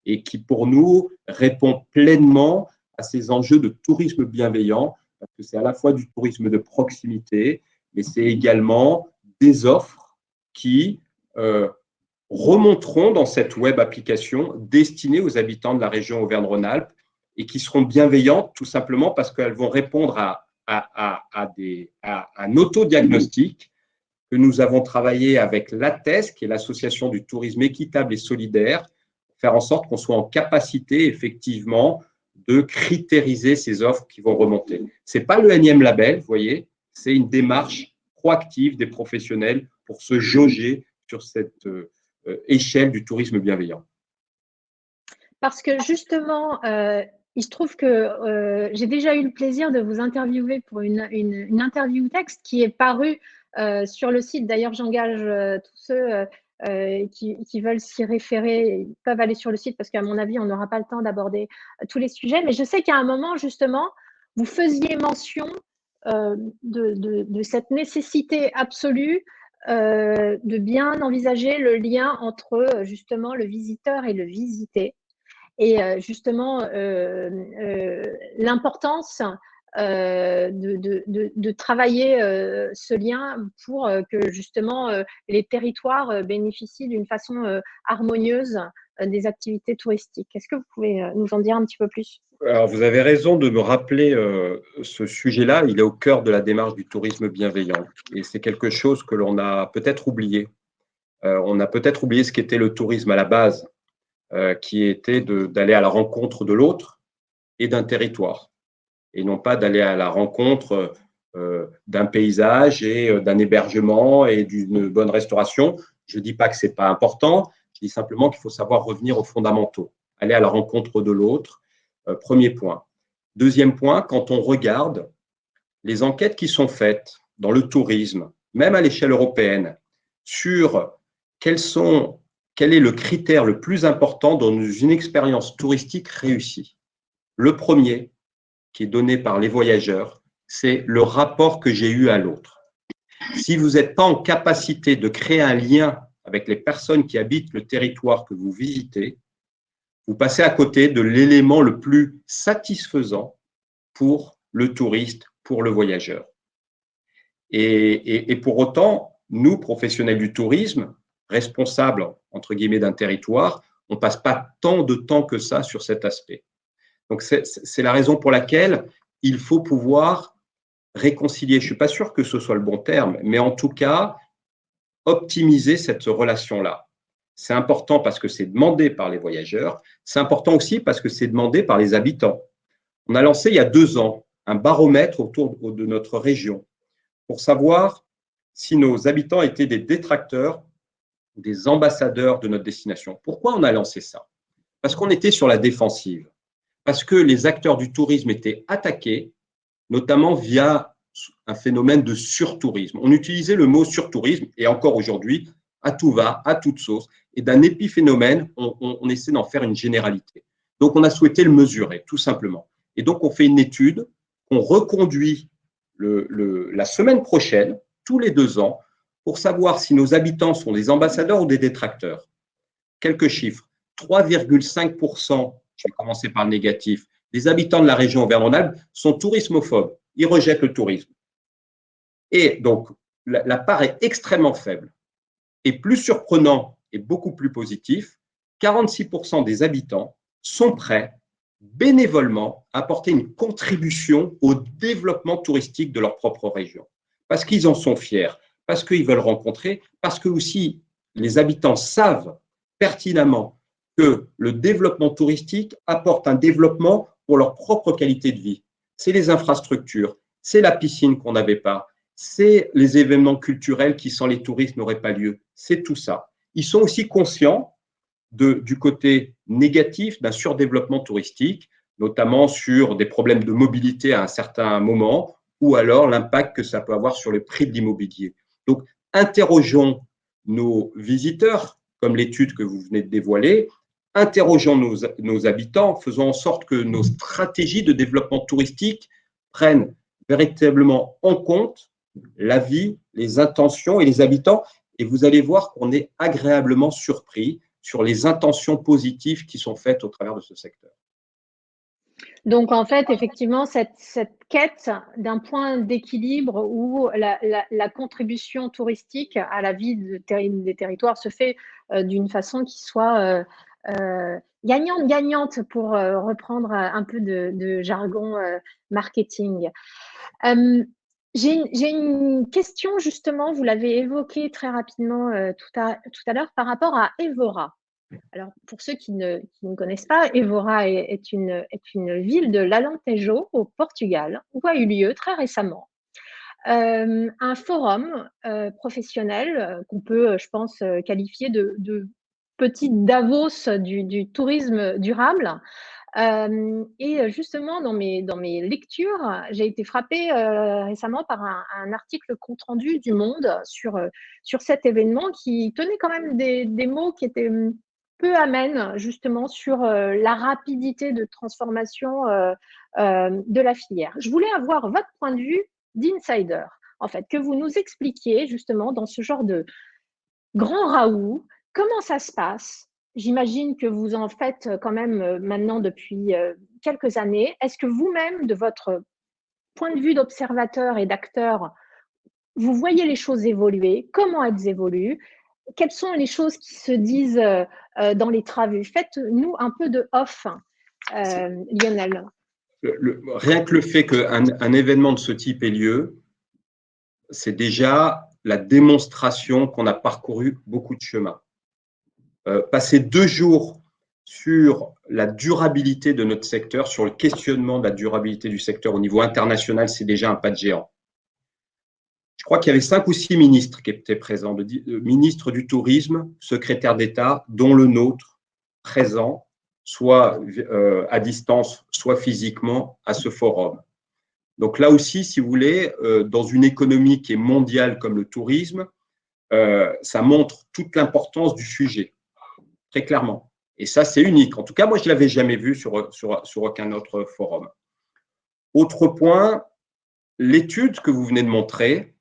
et qui, pour nous, répond pleinement à ces enjeux de tourisme bienveillant parce que c'est à la fois du tourisme de proximité, mais c'est également des offres qui remonteront dans cette web application destinée aux habitants de la région Auvergne-Rhône-Alpes et qui seront bienveillantes tout simplement parce qu'elles vont répondre à un autodiagnostic que nous avons travaillé avec l'ATES, qui est l'Association du tourisme équitable et solidaire, pour faire en sorte qu'on soit en capacité effectivement de critériser ces offres qui vont remonter. Ce n'est pas le énième label, vous voyez, c'est une démarche proactive des professionnels pour se jauger sur cette échelle du tourisme bienveillant. Parce que justement, il se trouve que j'ai déjà eu le plaisir de vous interviewer pour une interview texte qui est parue sur le site. D'ailleurs, j'engage tous ceux qui veulent s'y référer, ils peuvent aller sur le site parce qu'à mon avis, on n'aura pas le temps d'aborder tous les sujets. Mais je sais qu'à un moment, justement, vous faisiez mention de cette nécessité absolue de bien envisager le lien entre justement le visiteur et le visité. Et justement, l'importance de travailler ce lien pour que justement les territoires bénéficient d'une façon harmonieuse des activités touristiques. Est-ce que vous pouvez nous en dire un petit peu plus? Alors, vous avez raison de me rappeler ce sujet-là. Il est au cœur de la démarche du tourisme bienveillant. Et c'est quelque chose que l'on a peut-être oublié. On a peut-être oublié ce qu'était le tourisme à la base, qui était d'aller à la rencontre de l'autre et d'un territoire, et non pas d'aller à la rencontre d'un paysage et d'un hébergement et d'une bonne restauration. Je ne dis pas que ce n'est pas important, je dis simplement qu'il faut savoir revenir aux fondamentaux, aller à la rencontre de l'autre, premier point. Deuxième point, quand on regarde les enquêtes qui sont faites dans le tourisme, même à l'échelle européenne, sur quel est le critère le plus important dans une expérience touristique réussie. Le premier, qui est donné par les voyageurs, c'est le rapport que j'ai eu à l'autre. Si vous n'êtes pas en capacité de créer un lien avec les personnes qui habitent le territoire que vous visitez, vous passez à côté de l'élément le plus satisfaisant pour le touriste, pour le voyageur. Et pour autant, nous, professionnels du tourisme, responsables, entre guillemets, d'un territoire, on ne passe pas tant de temps que ça sur cet aspect. Donc, c'est la raison pour laquelle il faut pouvoir réconcilier. Je ne suis pas sûr que ce soit le bon terme, mais en tout cas, optimiser cette relation-là. C'est important parce que c'est demandé par les voyageurs. C'est important aussi parce que c'est demandé par les habitants. On a lancé il y a 2 ans un baromètre autour de notre région pour savoir si nos habitants étaient des détracteurs, des ambassadeurs de notre destination. Pourquoi on a lancé ça? Parce qu'on était sur la défensive. Parce que les acteurs du tourisme étaient attaqués, notamment via un phénomène de surtourisme. On utilisait le mot surtourisme, et encore aujourd'hui, à tout va, à toute sauce, et d'un épiphénomène, on essaie d'en faire une généralité. Donc, on a souhaité le mesurer, tout simplement. Et donc, on fait une étude qu'on reconduit la semaine prochaine, tous les 2 ans, pour savoir si nos habitants sont des ambassadeurs ou des détracteurs. Quelques chiffres. 3,5%, je vais commencer par le négatif, des habitants de la région Auvergne-Rhône-Alpes sont tourismophobes. Ils rejettent le tourisme. Et donc, la part est extrêmement faible. Et plus surprenant et beaucoup plus positif, 46% des habitants sont prêts bénévolement à apporter une contribution au développement touristique de leur propre région. Parce qu'ils en sont fiers, parce qu'ils veulent rencontrer, parce que aussi les habitants savent pertinemment que le développement touristique apporte un développement pour leur propre qualité de vie. C'est les infrastructures, c'est la piscine qu'on n'avait pas, c'est les événements culturels qui sans les touristes n'auraient pas lieu, c'est tout ça. Ils sont aussi conscients du côté négatif d'un surdéveloppement touristique, notamment sur des problèmes de mobilité à un certain moment, ou alors l'impact que ça peut avoir sur le prix de l'immobilier. Donc, interrogeons nos visiteurs, comme l'étude que vous venez de dévoiler, interrogeons nos habitants, faisons en sorte que nos stratégies de développement touristique prennent véritablement en compte la vie, les intentions et les habitants, et vous allez voir qu'on est agréablement surpris sur les intentions positives qui sont faites au travers de ce secteur. Donc, en fait, effectivement, cette quête d'un point d'équilibre où la contribution touristique à la vie des territoires se fait d'une façon qui soit gagnante-gagnante, pour reprendre un peu de jargon marketing. J'ai une question, justement, vous l'avez évoqué très rapidement tout à l'heure, par rapport à Évora. Alors, pour ceux qui ne connaissent pas, Évora est une ville de l'Alentejo, au Portugal, où a eu lieu très récemment un forum professionnel qu'on peut, je pense, qualifier de petit Davos du tourisme durable. Et justement, dans mes lectures, j'ai été frappée récemment par un article compte-rendu du Monde sur cet événement, qui tenait quand même des mots qui étaient peu amènes, justement, sur la rapidité de transformation de la filière. Je voulais avoir votre point de vue d'insider, en fait, que vous nous expliquiez justement dans ce genre de grand raout, comment ça se passe. J'imagine que vous en faites quand même maintenant depuis quelques années. Est-ce que vous-même, de votre point de vue d'observateur et d'acteur, vous voyez les choses évoluer? Comment elles évoluent? Quelles sont les choses qui se disent dans les travées? Faites-nous un peu de off, Lionel. Rien que le fait qu'un événement de ce type ait lieu, c'est déjà la démonstration qu'on a parcouru beaucoup de chemin. Passer 2 jours sur la durabilité de notre secteur, sur le questionnement de la durabilité du secteur au niveau international, c'est déjà un pas de géant. Je crois qu'il y avait 5 ou 6 ministres qui étaient présents, le ministre du Tourisme, secrétaire d'État, dont le nôtre, présent, soit à distance, soit physiquement, à ce forum. Donc là aussi, si vous voulez, dans une économie qui est mondiale comme le tourisme, ça montre toute l'importance du sujet, très clairement. Et ça, c'est unique. En tout cas, moi, je ne l'avais jamais vu sur aucun autre forum. Autre point, l'étude que vous venez de montrer,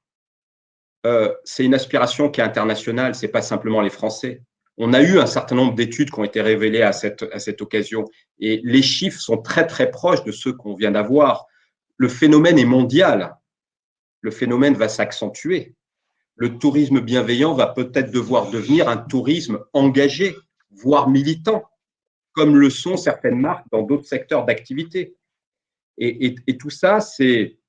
c'est une aspiration qui est internationale, ce n'est pas simplement les Français. On a eu un certain nombre d'études qui ont été révélées à cette occasion, et les chiffres sont très, très proches de ceux qu'on vient d'avoir. Le phénomène est mondial. Le phénomène va s'accentuer. Le tourisme bienveillant va peut-être devoir devenir un tourisme engagé, voire militant, comme le sont certaines marques dans d'autres secteurs d'activité. Et tout ça, c'est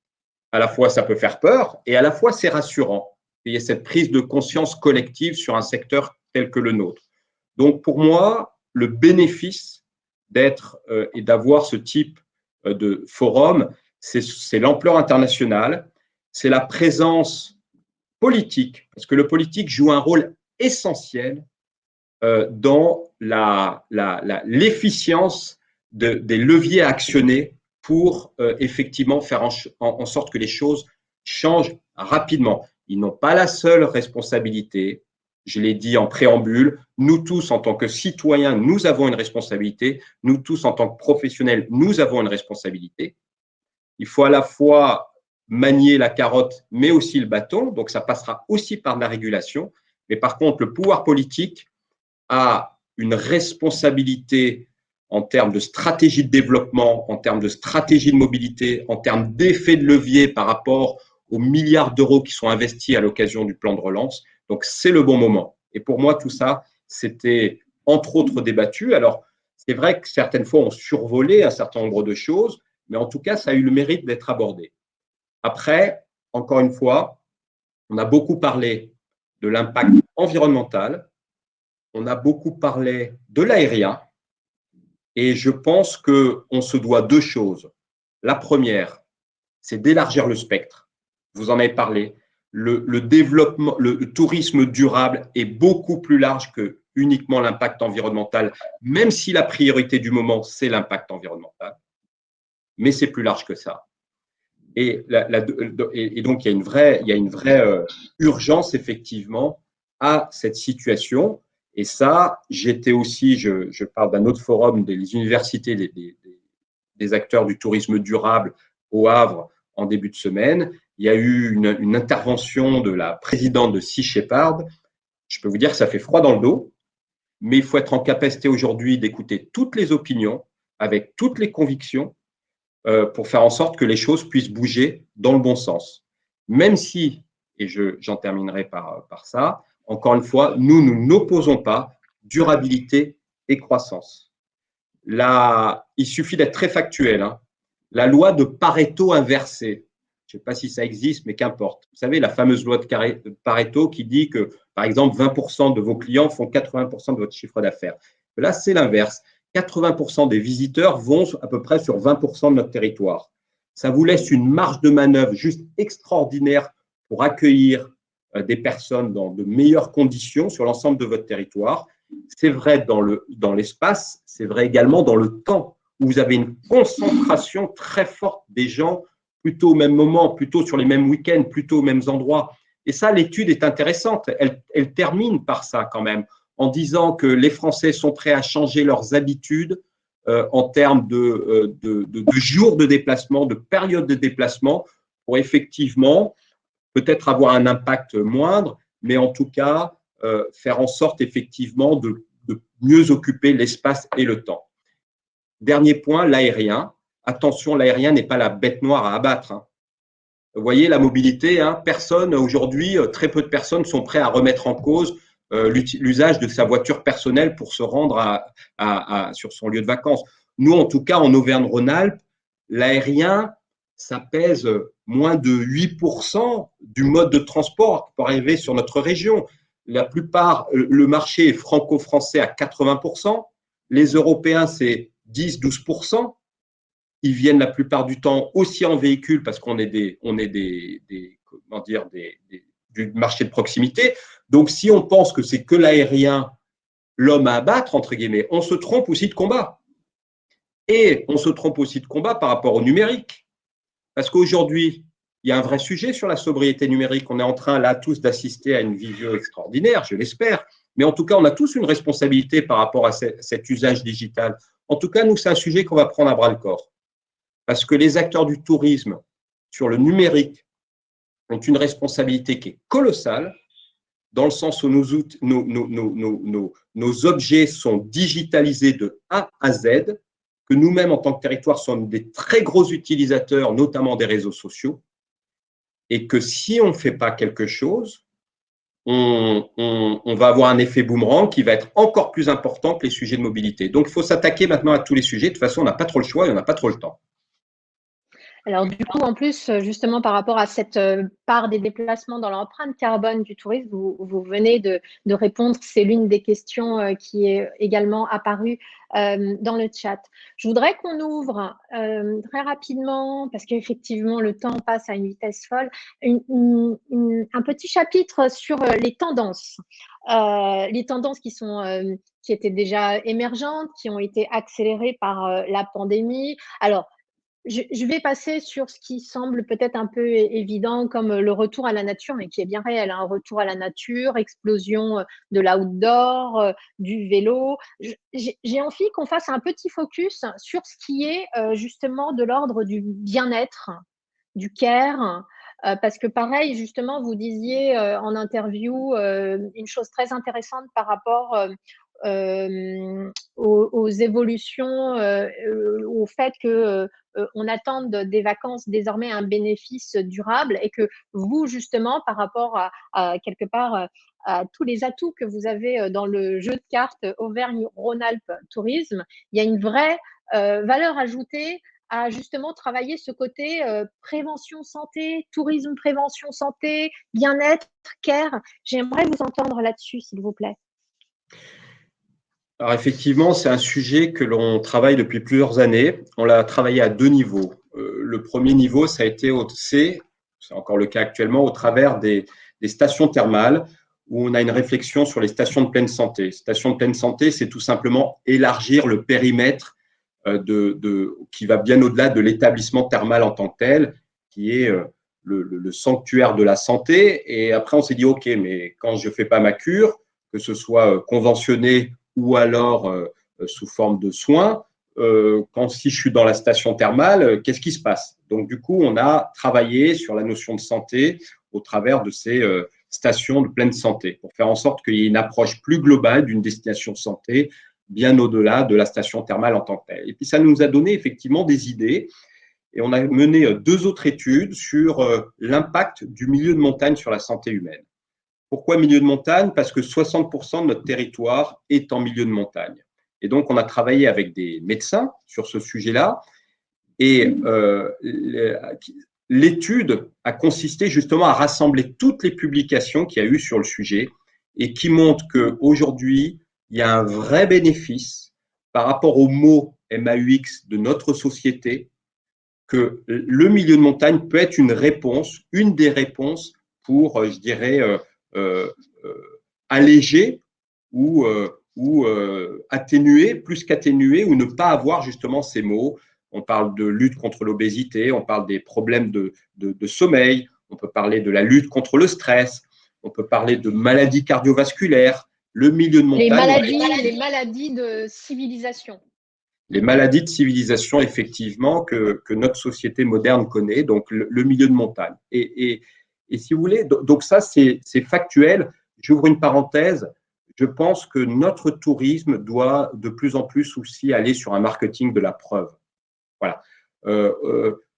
à la fois, ça peut faire peur, et à la fois, c'est rassurant. Il y a cette prise de conscience collective sur un secteur tel que le nôtre. Donc, pour moi, le bénéfice d'être et d'avoir ce type de forum, c'est l'ampleur internationale, c'est la présence politique, parce que le politique joue un rôle essentiel dans l'efficience des leviers à actionner pour effectivement faire en sorte que les choses changent rapidement. Ils n'ont pas la seule responsabilité. Je l'ai dit en préambule, nous tous, en tant que citoyens, nous avons une responsabilité. Nous tous, en tant que professionnels, nous avons une responsabilité. Il faut à la fois manier la carotte, mais aussi le bâton. Donc, ça passera aussi par la régulation. Mais par contre, le pouvoir politique a une responsabilité en termes de stratégie de développement, en termes de stratégie de mobilité, en termes d'effet de levier par rapport aux milliards d'euros qui sont investis à l'occasion du plan de relance. Donc, c'est le bon moment. Et pour moi, tout ça, c'était entre autres débattu. Alors, c'est vrai que certaines fois, on survolait un certain nombre de choses, mais en tout cas, ça a eu le mérite d'être abordé. Après, encore une fois, on a beaucoup parlé de l'impact environnemental, on a beaucoup parlé de l'aérien, et je pense qu'on se doit 2 choses. La première, c'est d'élargir le spectre. Vous en avez parlé. Le développement, le tourisme durable est beaucoup plus large que uniquement l'impact environnemental, même si la priorité du moment, c'est l'impact environnemental. Mais c'est plus large que ça. Et donc, il y a une vraie urgence, effectivement, à cette situation. Et ça, j'étais aussi, je parle d'un autre forum des universités, des acteurs du tourisme durable au Havre en début de semaine. Il y a eu une intervention de la présidente de Sea Shepherd. Je peux vous dire que ça fait froid dans le dos, mais il faut être en capacité aujourd'hui d'écouter toutes les opinions, avec toutes les convictions pour faire en sorte que les choses puissent bouger dans le bon sens. Même si, et j'en terminerai par ça, encore une fois, nous n'opposons pas durabilité et croissance. Là, il suffit d'être très factuel. Hein. La loi de Pareto inversée, je ne sais pas si ça existe, mais qu'importe. Vous savez, la fameuse loi de Pareto qui dit que, par exemple, 20% de vos clients font 80% de votre chiffre d'affaires. Là, c'est l'inverse. 80% des visiteurs vont à peu près sur 20% de notre territoire. Ça vous laisse une marge de manœuvre juste extraordinaire pour accueillir des personnes dans de meilleures conditions sur l'ensemble de votre territoire. C'est vrai dans l'espace, c'est vrai également dans le temps, où vous avez une concentration très forte des gens plutôt au même moment, plutôt sur les mêmes week-ends, plutôt aux mêmes endroits. Et ça, l'étude est intéressante. Elle termine par ça quand même, en disant que les Français sont prêts à changer leurs habitudes en termes de jours de déplacement, de périodes de déplacement, pour effectivement peut-être avoir un impact moindre, mais en tout cas faire en sorte effectivement de mieux occuper l'espace et le temps. Dernier point, l'aérien. Attention, l'aérien n'est pas la bête noire à abattre. Hein. Vous voyez, la mobilité, hein, personne aujourd'hui, très peu de personnes sont prêtes à remettre en cause l'usage de sa voiture personnelle pour se rendre sur son lieu de vacances. Nous, en tout cas, en Auvergne-Rhône-Alpes, l'aérien, ça pèse moins de 8% du mode de transport qui peut arriver sur notre région. La plupart, le marché est franco-français à 80%. Les Européens, c'est 10-12%. Ils viennent la plupart du temps aussi en véhicule parce qu'on est du marché de proximité. Donc, si on pense que c'est que l'aérien, l'homme à abattre, entre guillemets, on se trompe aussi de combat. Et on se trompe aussi de combat par rapport au numérique. Parce qu'aujourd'hui, il y a un vrai sujet sur la sobriété numérique. On est en train, là, tous d'assister à une vidéo extraordinaire, je l'espère. Mais en tout cas, on a tous une responsabilité par rapport à cet usage digital. En tout cas, nous, c'est un sujet qu'on va prendre à bras-le-corps. Parce que les acteurs du tourisme sur le numérique ont une responsabilité qui est colossale, dans le sens où nos objets sont digitalisés de A à Z, que nous-mêmes, en tant que territoire, sommes des très gros utilisateurs, notamment des réseaux sociaux, et que si on ne fait pas quelque chose, on va avoir un effet boomerang qui va être encore plus important que les sujets de mobilité. Donc, il faut s'attaquer maintenant à tous les sujets. De toute façon, on n'a pas trop le choix et on n'a pas trop le temps. Alors du coup, en plus, justement, par rapport à cette part des déplacements dans l'empreinte carbone du tourisme, vous venez de répondre, c'est l'une des questions qui est également apparue dans le chat. Je voudrais qu'on ouvre très rapidement, parce qu'effectivement, le temps passe à une vitesse folle, un petit chapitre sur les tendances qui étaient déjà émergentes, qui ont été accélérées par la pandémie. Alors, je vais passer sur ce qui semble peut-être un peu évident, comme le retour à la nature, mais qui est bien réel, hein, un retour à la nature, explosion de l'outdoor, du vélo. J'ai envie qu'on fasse un petit focus sur ce qui est justement de l'ordre du bien-être, du care, parce que pareil, justement, vous disiez en interview une chose très intéressante par rapport aux évolutions, au fait que on attend des vacances désormais un bénéfice durable, et que vous, justement, par rapport à quelque part à tous les atouts que vous avez dans le jeu de cartes Auvergne-Rhône-Alpes Tourisme, il y a une vraie valeur ajoutée à justement travailler ce côté prévention santé, tourisme prévention santé, bien-être, care. J'aimerais vous entendre là-dessus, s'il vous plaît. Alors effectivement, c'est un sujet que l'on travaille depuis plusieurs années. On l'a travaillé à deux niveaux. Le premier niveau, ça a été c'est encore le cas actuellement, au travers des stations thermales, où on a une réflexion sur les stations de pleine santé. Stations de pleine santé, c'est tout simplement élargir le périmètre qui va bien au-delà de l'établissement thermal en tant que tel, qui est le sanctuaire de la santé. Et après, on s'est dit, OK, mais quand je ne fais pas ma cure, que ce soit conventionné ou alors sous forme de soins, si je suis dans la station thermale, qu'est-ce qui se passe? Donc, du coup, on a travaillé sur la notion de santé au travers de ces stations de pleine santé pour faire en sorte qu'il y ait une approche plus globale d'une destination santé bien au-delà de la station thermale en tant que telle. Et puis, ça nous a donné effectivement des idées. Et on a mené 2 autres études sur l'impact du milieu de montagne sur la santé humaine. Pourquoi milieu de montagne? Parce que 60% de notre territoire est en milieu de montagne. Et donc, on a travaillé avec des médecins sur ce sujet-là. Et l'étude a consisté justement à rassembler toutes les publications qu'il y a eu sur le sujet et qui montrent qu'aujourd'hui, il y a un vrai bénéfice par rapport aux mots MAUX de notre société, que le milieu de montagne peut être une réponse, une des réponses pour, je dirais, alléger ou atténuer, plus qu'atténuer, ou ne pas avoir justement ces mots. On parle de lutte contre l'obésité, on parle des problèmes de sommeil, on peut parler de la lutte contre le stress, on peut parler de maladies cardiovasculaires, le milieu de montagne. Les maladies de civilisation. Les maladies de civilisation, effectivement, que notre société moderne connaît, donc le milieu de montagne. Et si vous voulez, donc ça, c'est factuel. J'ouvre une parenthèse. Je pense que notre tourisme doit de plus en plus aussi aller sur un marketing de la preuve. Voilà.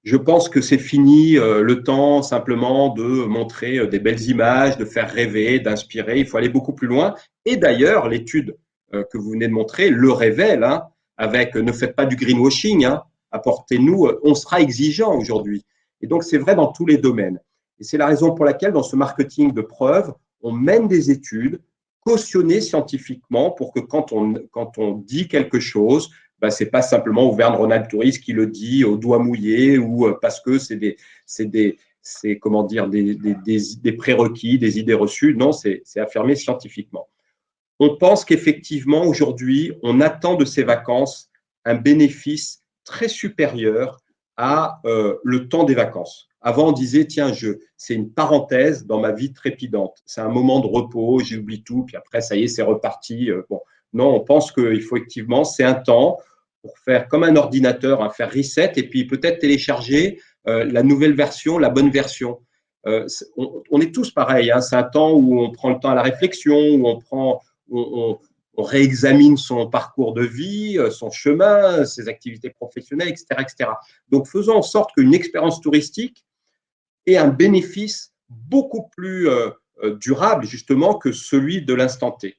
Je pense que c'est fini le temps simplement de montrer des belles images, de faire rêver, d'inspirer. Il faut aller beaucoup plus loin. Et d'ailleurs, l'étude que vous venez de montrer le révèle, hein, avec ne faites pas du greenwashing, hein, apportez-nous, on sera exigeant aujourd'hui. Et donc, c'est vrai dans tous les domaines. Et c'est la raison pour laquelle, dans ce marketing de preuve, on mène des études cautionnées scientifiquement pour que quand on dit quelque chose, ben, ce n'est pas simplement Auvergne-Rhône-Alpes Tourisme qui le dit au doigt mouillé ou parce que c'est comment dire, des prérequis, des idées reçues. Non, c'est affirmé scientifiquement. On pense qu'effectivement, aujourd'hui, on attend de ces vacances un bénéfice très supérieur à le temps des vacances. Avant, on disait, tiens, c'est une parenthèse dans ma vie trépidante. C'est un moment de repos, j'oublie tout, puis après, ça y est, c'est reparti. Bon. Non, on pense qu'il faut effectivement, c'est un temps pour faire comme un ordinateur, hein, faire reset et puis peut-être télécharger la nouvelle version, la bonne version. On est tous pareils, hein, c'est un temps où on prend le temps à la réflexion, où on réexamine son parcours de vie, son chemin, ses activités professionnelles, etc., etc. Donc, faisons en sorte qu'une expérience touristique ait un bénéfice beaucoup plus durable, justement, que celui de l'instant T.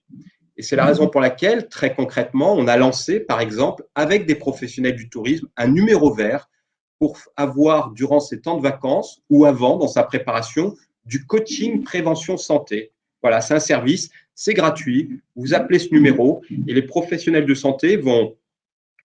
Et c'est la raison pour laquelle, très concrètement, on a lancé, par exemple, avec des professionnels du tourisme, un numéro vert pour avoir, durant ces temps de vacances ou avant, dans sa préparation, du coaching prévention santé. Voilà, c'est un service, c'est gratuit. Vous appelez ce numéro et les professionnels de santé vont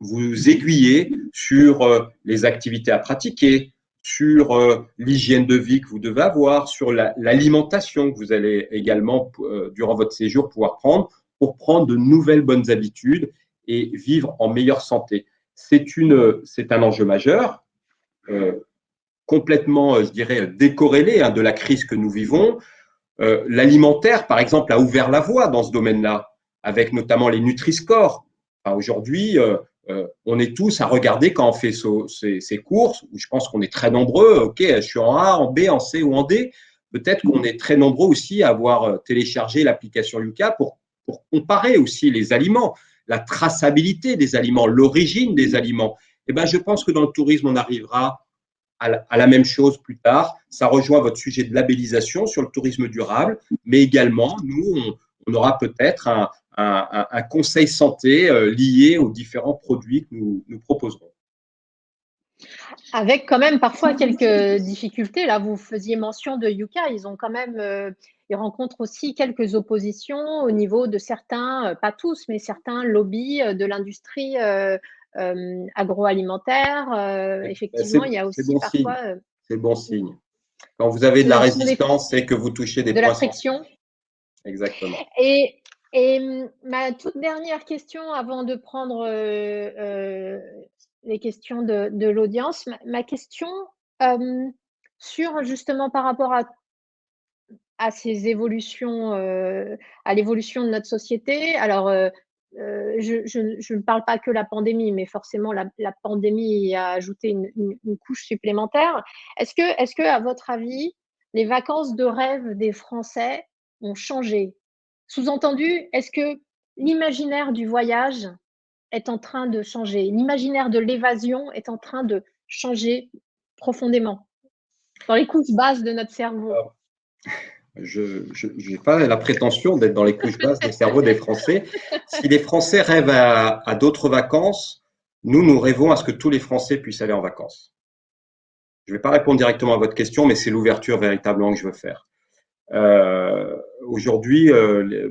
vous aiguiller sur les activités à pratiquer, sur l'hygiène de vie que vous devez avoir, sur l'alimentation que vous allez également, durant votre séjour, pouvoir prendre pour prendre de nouvelles bonnes habitudes et vivre en meilleure santé. C'est un enjeu majeur, complètement, je dirais, décorrélé de la crise que nous vivons. L'alimentaire, par exemple, a ouvert la voie dans ce domaine-là, avec notamment les Nutri-Score. Enfin, aujourd'hui, on est tous à regarder quand on fait ses courses, où je pense qu'on est très nombreux. OK, je suis en A, en B, en C ou en D. Peut-être qu'on est très nombreux aussi à avoir téléchargé l'application Yuka pour comparer aussi les aliments, la traçabilité des aliments, l'origine des aliments. Eh ben, je pense que dans le tourisme, on arrivera à la même chose plus tard. Ça rejoint votre sujet de labellisation sur le tourisme durable, mais également, nous, on aura peut-être un conseil santé lié aux différents produits que nous proposerons. Avec quand même parfois quelques difficultés. Là, vous faisiez mention de Yuka, ils ont quand même, ils rencontrent aussi quelques oppositions au niveau de certains, pas tous, mais certains lobbies de l'industrie agroalimentaire. Effectivement, il y a aussi bon parfois. C'est bon signe. Quand vous avez de la résistance, c'est que vous touchez des points. De la friction. Exactement. Et ma toute dernière question avant de prendre les questions de l'audience, ma question sur justement par rapport à ces évolutions, à l'évolution de notre société. Alors, je ne parle pas que la pandémie, mais forcément la pandémie a ajouté une couche supplémentaire. Est-ce que, à votre avis, les vacances de rêve des Français ont changé? Sous-entendu, est-ce que l'imaginaire du voyage est en train de changer. L'imaginaire de l'évasion est en train de changer profondément dans les couches basses de notre cerveau. Je n'ai pas la prétention d'être dans les couches basses des cerveaux des Français. Si les Français rêvent à d'autres vacances, nous rêvons à ce que tous les Français puissent aller en vacances. Je ne vais pas répondre directement à votre question, mais c'est l'ouverture véritablement que je veux faire. Aujourd'hui,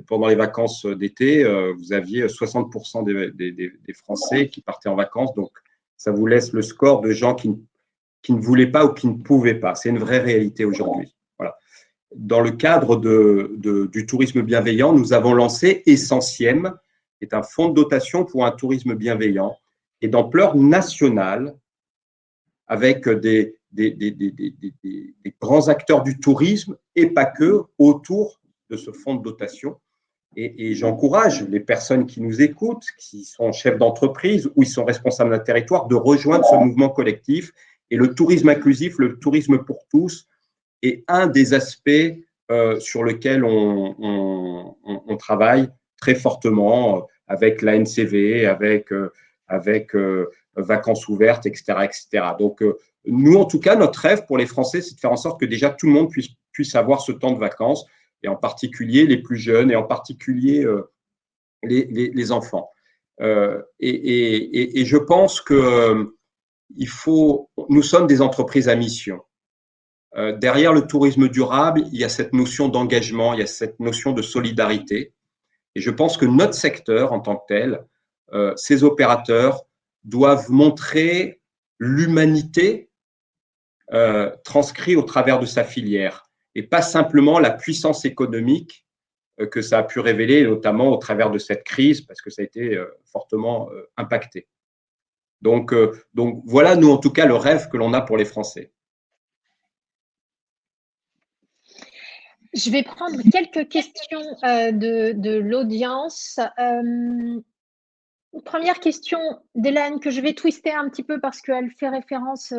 pendant les vacances d'été, vous aviez 60% des Français qui partaient en vacances. Donc, ça vous laisse le score de gens qui ne voulaient pas ou qui ne pouvaient pas. C'est une vraie réalité aujourd'hui. Voilà. Dans le cadre du tourisme bienveillant, nous avons lancé Essentiem, qui est un fonds de dotation pour un tourisme bienveillant et d'ampleur nationale, avec des grands acteurs du tourisme et pas que autour de ce fonds de dotation. Et j'encourage les personnes qui nous écoutent, qui sont chefs d'entreprise ou ils sont responsables d'un territoire, de rejoindre ce mouvement collectif. Et le tourisme inclusif, le tourisme pour tous, est un des aspects sur lequel on travaille très fortement avec la NCV, avec vacances ouvertes, etc., etc. Donc, nous, en tout cas, notre rêve pour les Français, c'est de faire en sorte que déjà tout le monde puisse avoir ce temps de vacances, et en particulier les plus jeunes, et en particulier les enfants. Et je pense que nous sommes des entreprises à mission. Derrière le tourisme durable, il y a cette notion d'engagement, il y a cette notion de solidarité. Et je pense que notre secteur en tant que tel, ces opérateurs doivent montrer l'humanité transcrite au travers de sa filière et pas simplement la puissance économique que ça a pu révéler, notamment au travers de cette crise, parce que ça a été fortement impacté. Donc voilà, nous, en tout cas, le rêve que l'on a pour les Français. Je vais prendre quelques questions de l'audience. Première question d'Hélène que je vais twister un petit peu parce qu'elle fait référence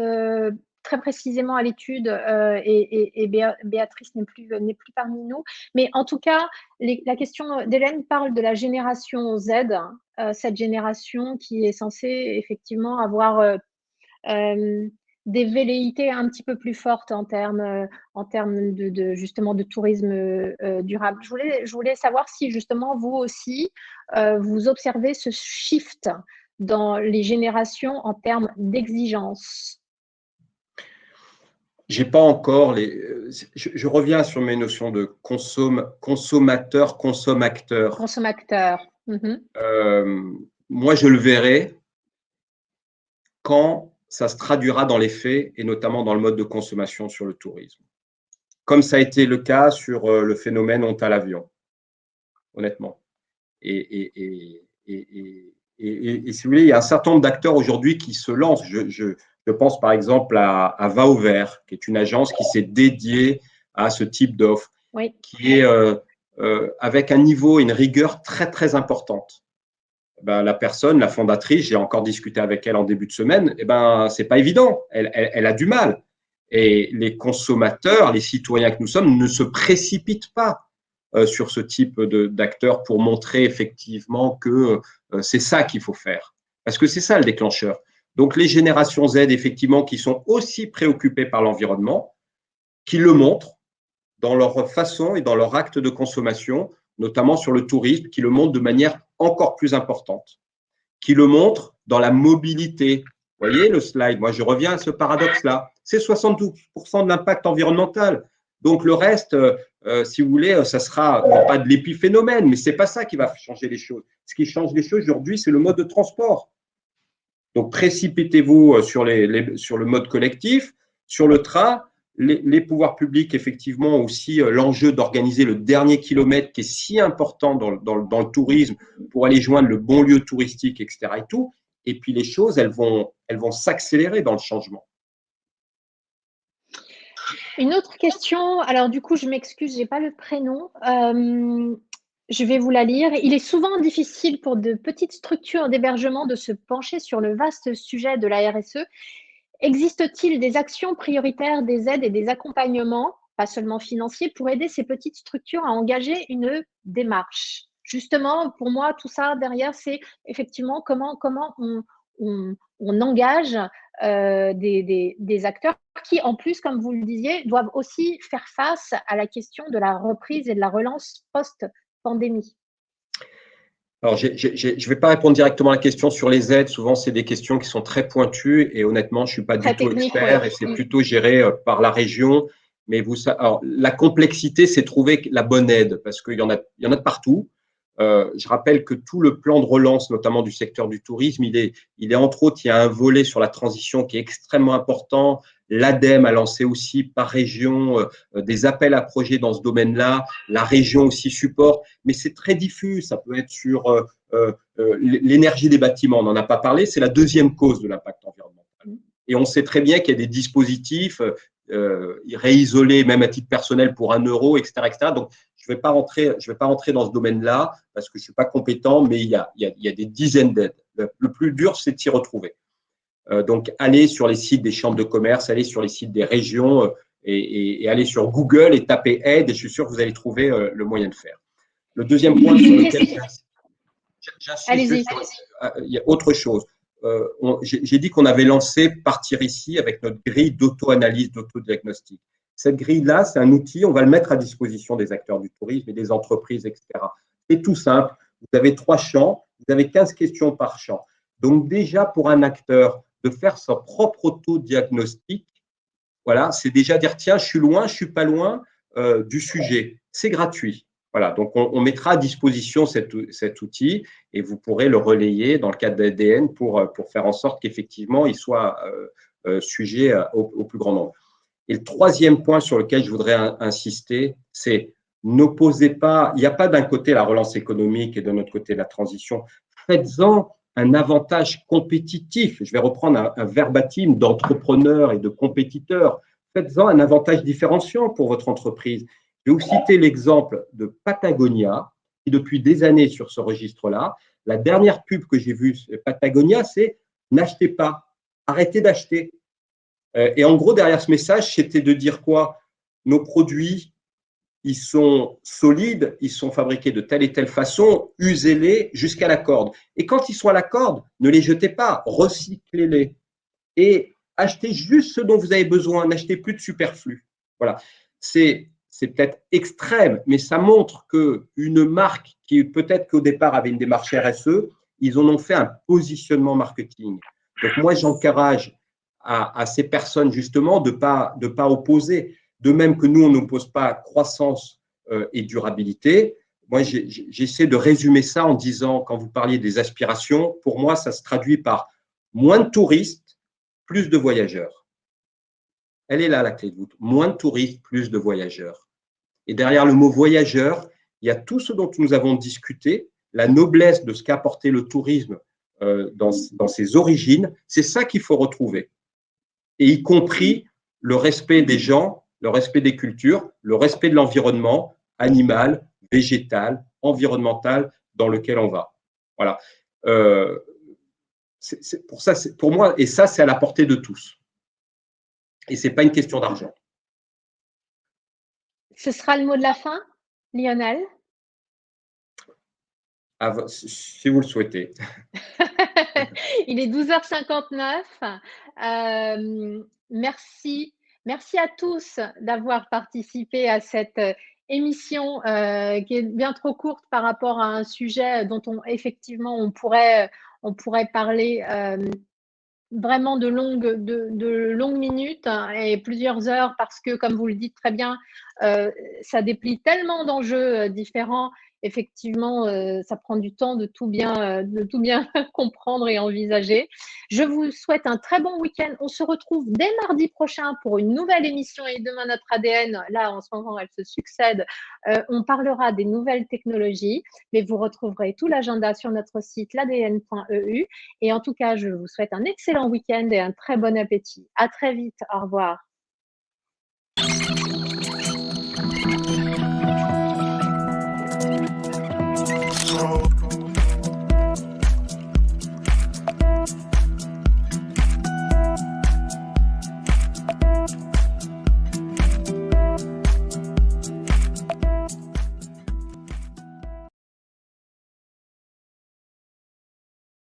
très précisément à l'étude et Béatrice n'est plus parmi nous. Mais en tout cas, la question d'Hélène parle de la génération Z, cette génération qui est censée effectivement avoir des velléités un petit peu plus fortes en termes justement de tourisme durable. Je voulais savoir si justement vous aussi, vous observez ce shift dans les générations en termes d'exigence. J'ai pas encore je reviens sur mes notions de consommateur, consommateur. Consommateur. Moi, je le verrai quand ça se traduira dans les faits et notamment dans le mode de consommation sur le tourisme. Comme ça a été le cas sur le phénomène honte à l'avion, honnêtement. Et si vous voulez, il y a un certain nombre d'acteurs aujourd'hui qui se lancent. Je pense par exemple à Va au Vert, qui est une agence qui s'est dédiée à ce type d'offre, oui, qui est avec un niveau et une rigueur très, très importante. La personne, la fondatrice, j'ai encore discuté avec elle en début de semaine, c'est pas évident, elle a du mal. Et les consommateurs, les citoyens que nous sommes, ne se précipitent pas sur ce type d'acteurs pour montrer effectivement que c'est ça qu'il faut faire. Parce que c'est ça le déclencheur. Donc, les générations Z, effectivement, qui sont aussi préoccupées par l'environnement, qui le montrent dans leur façon et dans leur acte de consommation, notamment sur le tourisme, qui le montrent de manière encore plus importante, qui le montrent dans la mobilité. Vous voyez le slide, moi je reviens à ce paradoxe-là, c'est 72% de l'impact environnemental. Donc le reste, si vous voulez, ça sera non pas de l'épiphénomène, mais ce n'est pas ça qui va changer les choses. Ce qui change les choses aujourd'hui, c'est le mode de transport. Donc précipitez-vous sur le mode collectif, sur le train. Les pouvoirs publics, effectivement, ont aussi l'enjeu d'organiser le dernier kilomètre qui est si important dans le tourisme pour aller joindre le bon lieu touristique, etc. Et tout. Et puis les choses, elles vont s'accélérer dans le changement. Une autre question, alors du coup, je m'excuse, je n'ai pas le prénom. Je vais vous la lire. Il est souvent difficile pour de petites structures d'hébergement de se pencher sur le vaste sujet de la RSE. Existe-t-il des actions prioritaires, des aides et des accompagnements, pas seulement financiers, pour aider ces petites structures à engager une démarche? justement, pour moi, tout ça derrière, c'est effectivement comment on engage des acteurs qui, en plus, comme vous le disiez, doivent aussi faire face à la question de la reprise et de la relance post-pandémie. Alors, je ne vais pas répondre directement à la question sur les aides. Souvent, c'est des questions qui sont très pointues et honnêtement, je ne suis pas du tout expert et c'est plutôt géré par la région. Mais alors, la complexité, c'est trouver la bonne aide parce qu'il y en a de partout. Je rappelle que tout le plan de relance, notamment du secteur du tourisme, il est entre autres, il y a un volet sur la transition qui est extrêmement important. L'ADEME a lancé aussi par région des appels à projets dans ce domaine-là. La région aussi supporte, mais c'est très diffus. Ça peut être sur l'énergie des bâtiments. On n'en a pas parlé. C'est la deuxième cause de l'impact environnemental. Et on sait très bien qu'il y a des dispositifs réisolés, même à titre personnel pour 1 euro, etc., etc. Donc, je ne vais pas rentrer dans ce domaine-là parce que je ne suis pas compétent, mais il y a des dizaines d'aides. Le plus dur, c'est de s'y retrouver. Donc, allez sur les sites des chambres de commerce, allez sur les sites des régions et allez sur Google et tapez aide et je suis sûr que vous allez trouver le moyen de faire. Le deuxième point sur lequel j'insiste, il y a autre chose. J'ai dit qu'on avait lancé Partir ici avec notre grille d'auto-analyse, d'autodiagnostic. Cette grille-là, c'est un outil, on va le mettre à disposition des acteurs du tourisme et des entreprises, etc. C'est tout simple. Vous avez 3 champs, vous avez 15 questions par champ. Donc déjà, pour un acteur, de faire son propre auto-diagnostic, voilà, c'est déjà dire, tiens, je suis loin, je suis pas loin du sujet. C'est gratuit. Voilà, donc on mettra à disposition cet outil et vous pourrez le relayer dans le cadre d'ADN pour faire en sorte qu'effectivement, il soit sujet au plus grand nombre. Et le troisième point sur lequel je voudrais insister, c'est n'opposez pas, il n'y a pas d'un côté la relance économique et de l'autre côté la transition. Faites-en un avantage compétitif. Je vais reprendre un verbatim d'entrepreneur et de compétiteur. Faites-en un avantage différenciant pour votre entreprise. Je vais vous citer l'exemple de Patagonia, qui depuis des années sur ce registre-là. La dernière pub que j'ai vue sur Patagonia, c'est « N'achetez pas, arrêtez d'acheter ». Et en gros, derrière ce message, c'était de dire quoi? Nos produits, ils sont solides, ils sont fabriqués de telle et telle façon, usez-les jusqu'à la corde. Et quand ils sont à la corde, ne les jetez pas, recyclez-les. Et achetez juste ce dont vous avez besoin, n'achetez plus de superflu. Voilà. C'est peut-être extrême, mais ça montre qu'une marque qui peut-être qu'au départ avait une démarche RSE, ils en ont fait un positionnement marketing. Donc moi, j'encourage à ces personnes justement de pas opposer. De même que nous, on n'oppose pas croissance et durabilité. Moi, j'essaie de résumer ça en disant, quand vous parliez des aspirations, pour moi, ça se traduit par moins de touristes, plus de voyageurs. Elle est là, la clé de voûte. Moins de touristes, plus de voyageurs. Et derrière le mot voyageur, il y a tout ce dont nous avons discuté, la noblesse de ce qu'a apporté le tourisme dans ses origines. C'est ça qu'il faut retrouver. Et y compris le respect des gens, le respect des cultures, le respect de l'environnement animal, végétal, environnemental dans lequel on va. Voilà. Pour moi, et ça, c'est à la portée de tous. Et ce n'est pas une question d'argent. Ce sera le mot de la fin, Lionel? Si vous le souhaitez. Il est 12h59. Merci à tous d'avoir participé à cette émission qui est bien trop courte par rapport à un sujet dont effectivement on pourrait parler vraiment de longues minutes et plusieurs heures parce que, comme vous le dites très bien, ça déplie tellement d'enjeux différents. Effectivement, ça prend du temps de tout bien comprendre et envisager. Je vous souhaite un très bon week-end. On se retrouve dès mardi prochain pour une nouvelle émission Et demain notre ADN. Là, en ce moment, elle se succède. On parlera des nouvelles technologies, mais vous retrouverez tout l'agenda sur notre site ladn.eu. Et en tout cas, je vous souhaite un excellent week-end et un très bon appétit. À très vite. Au revoir.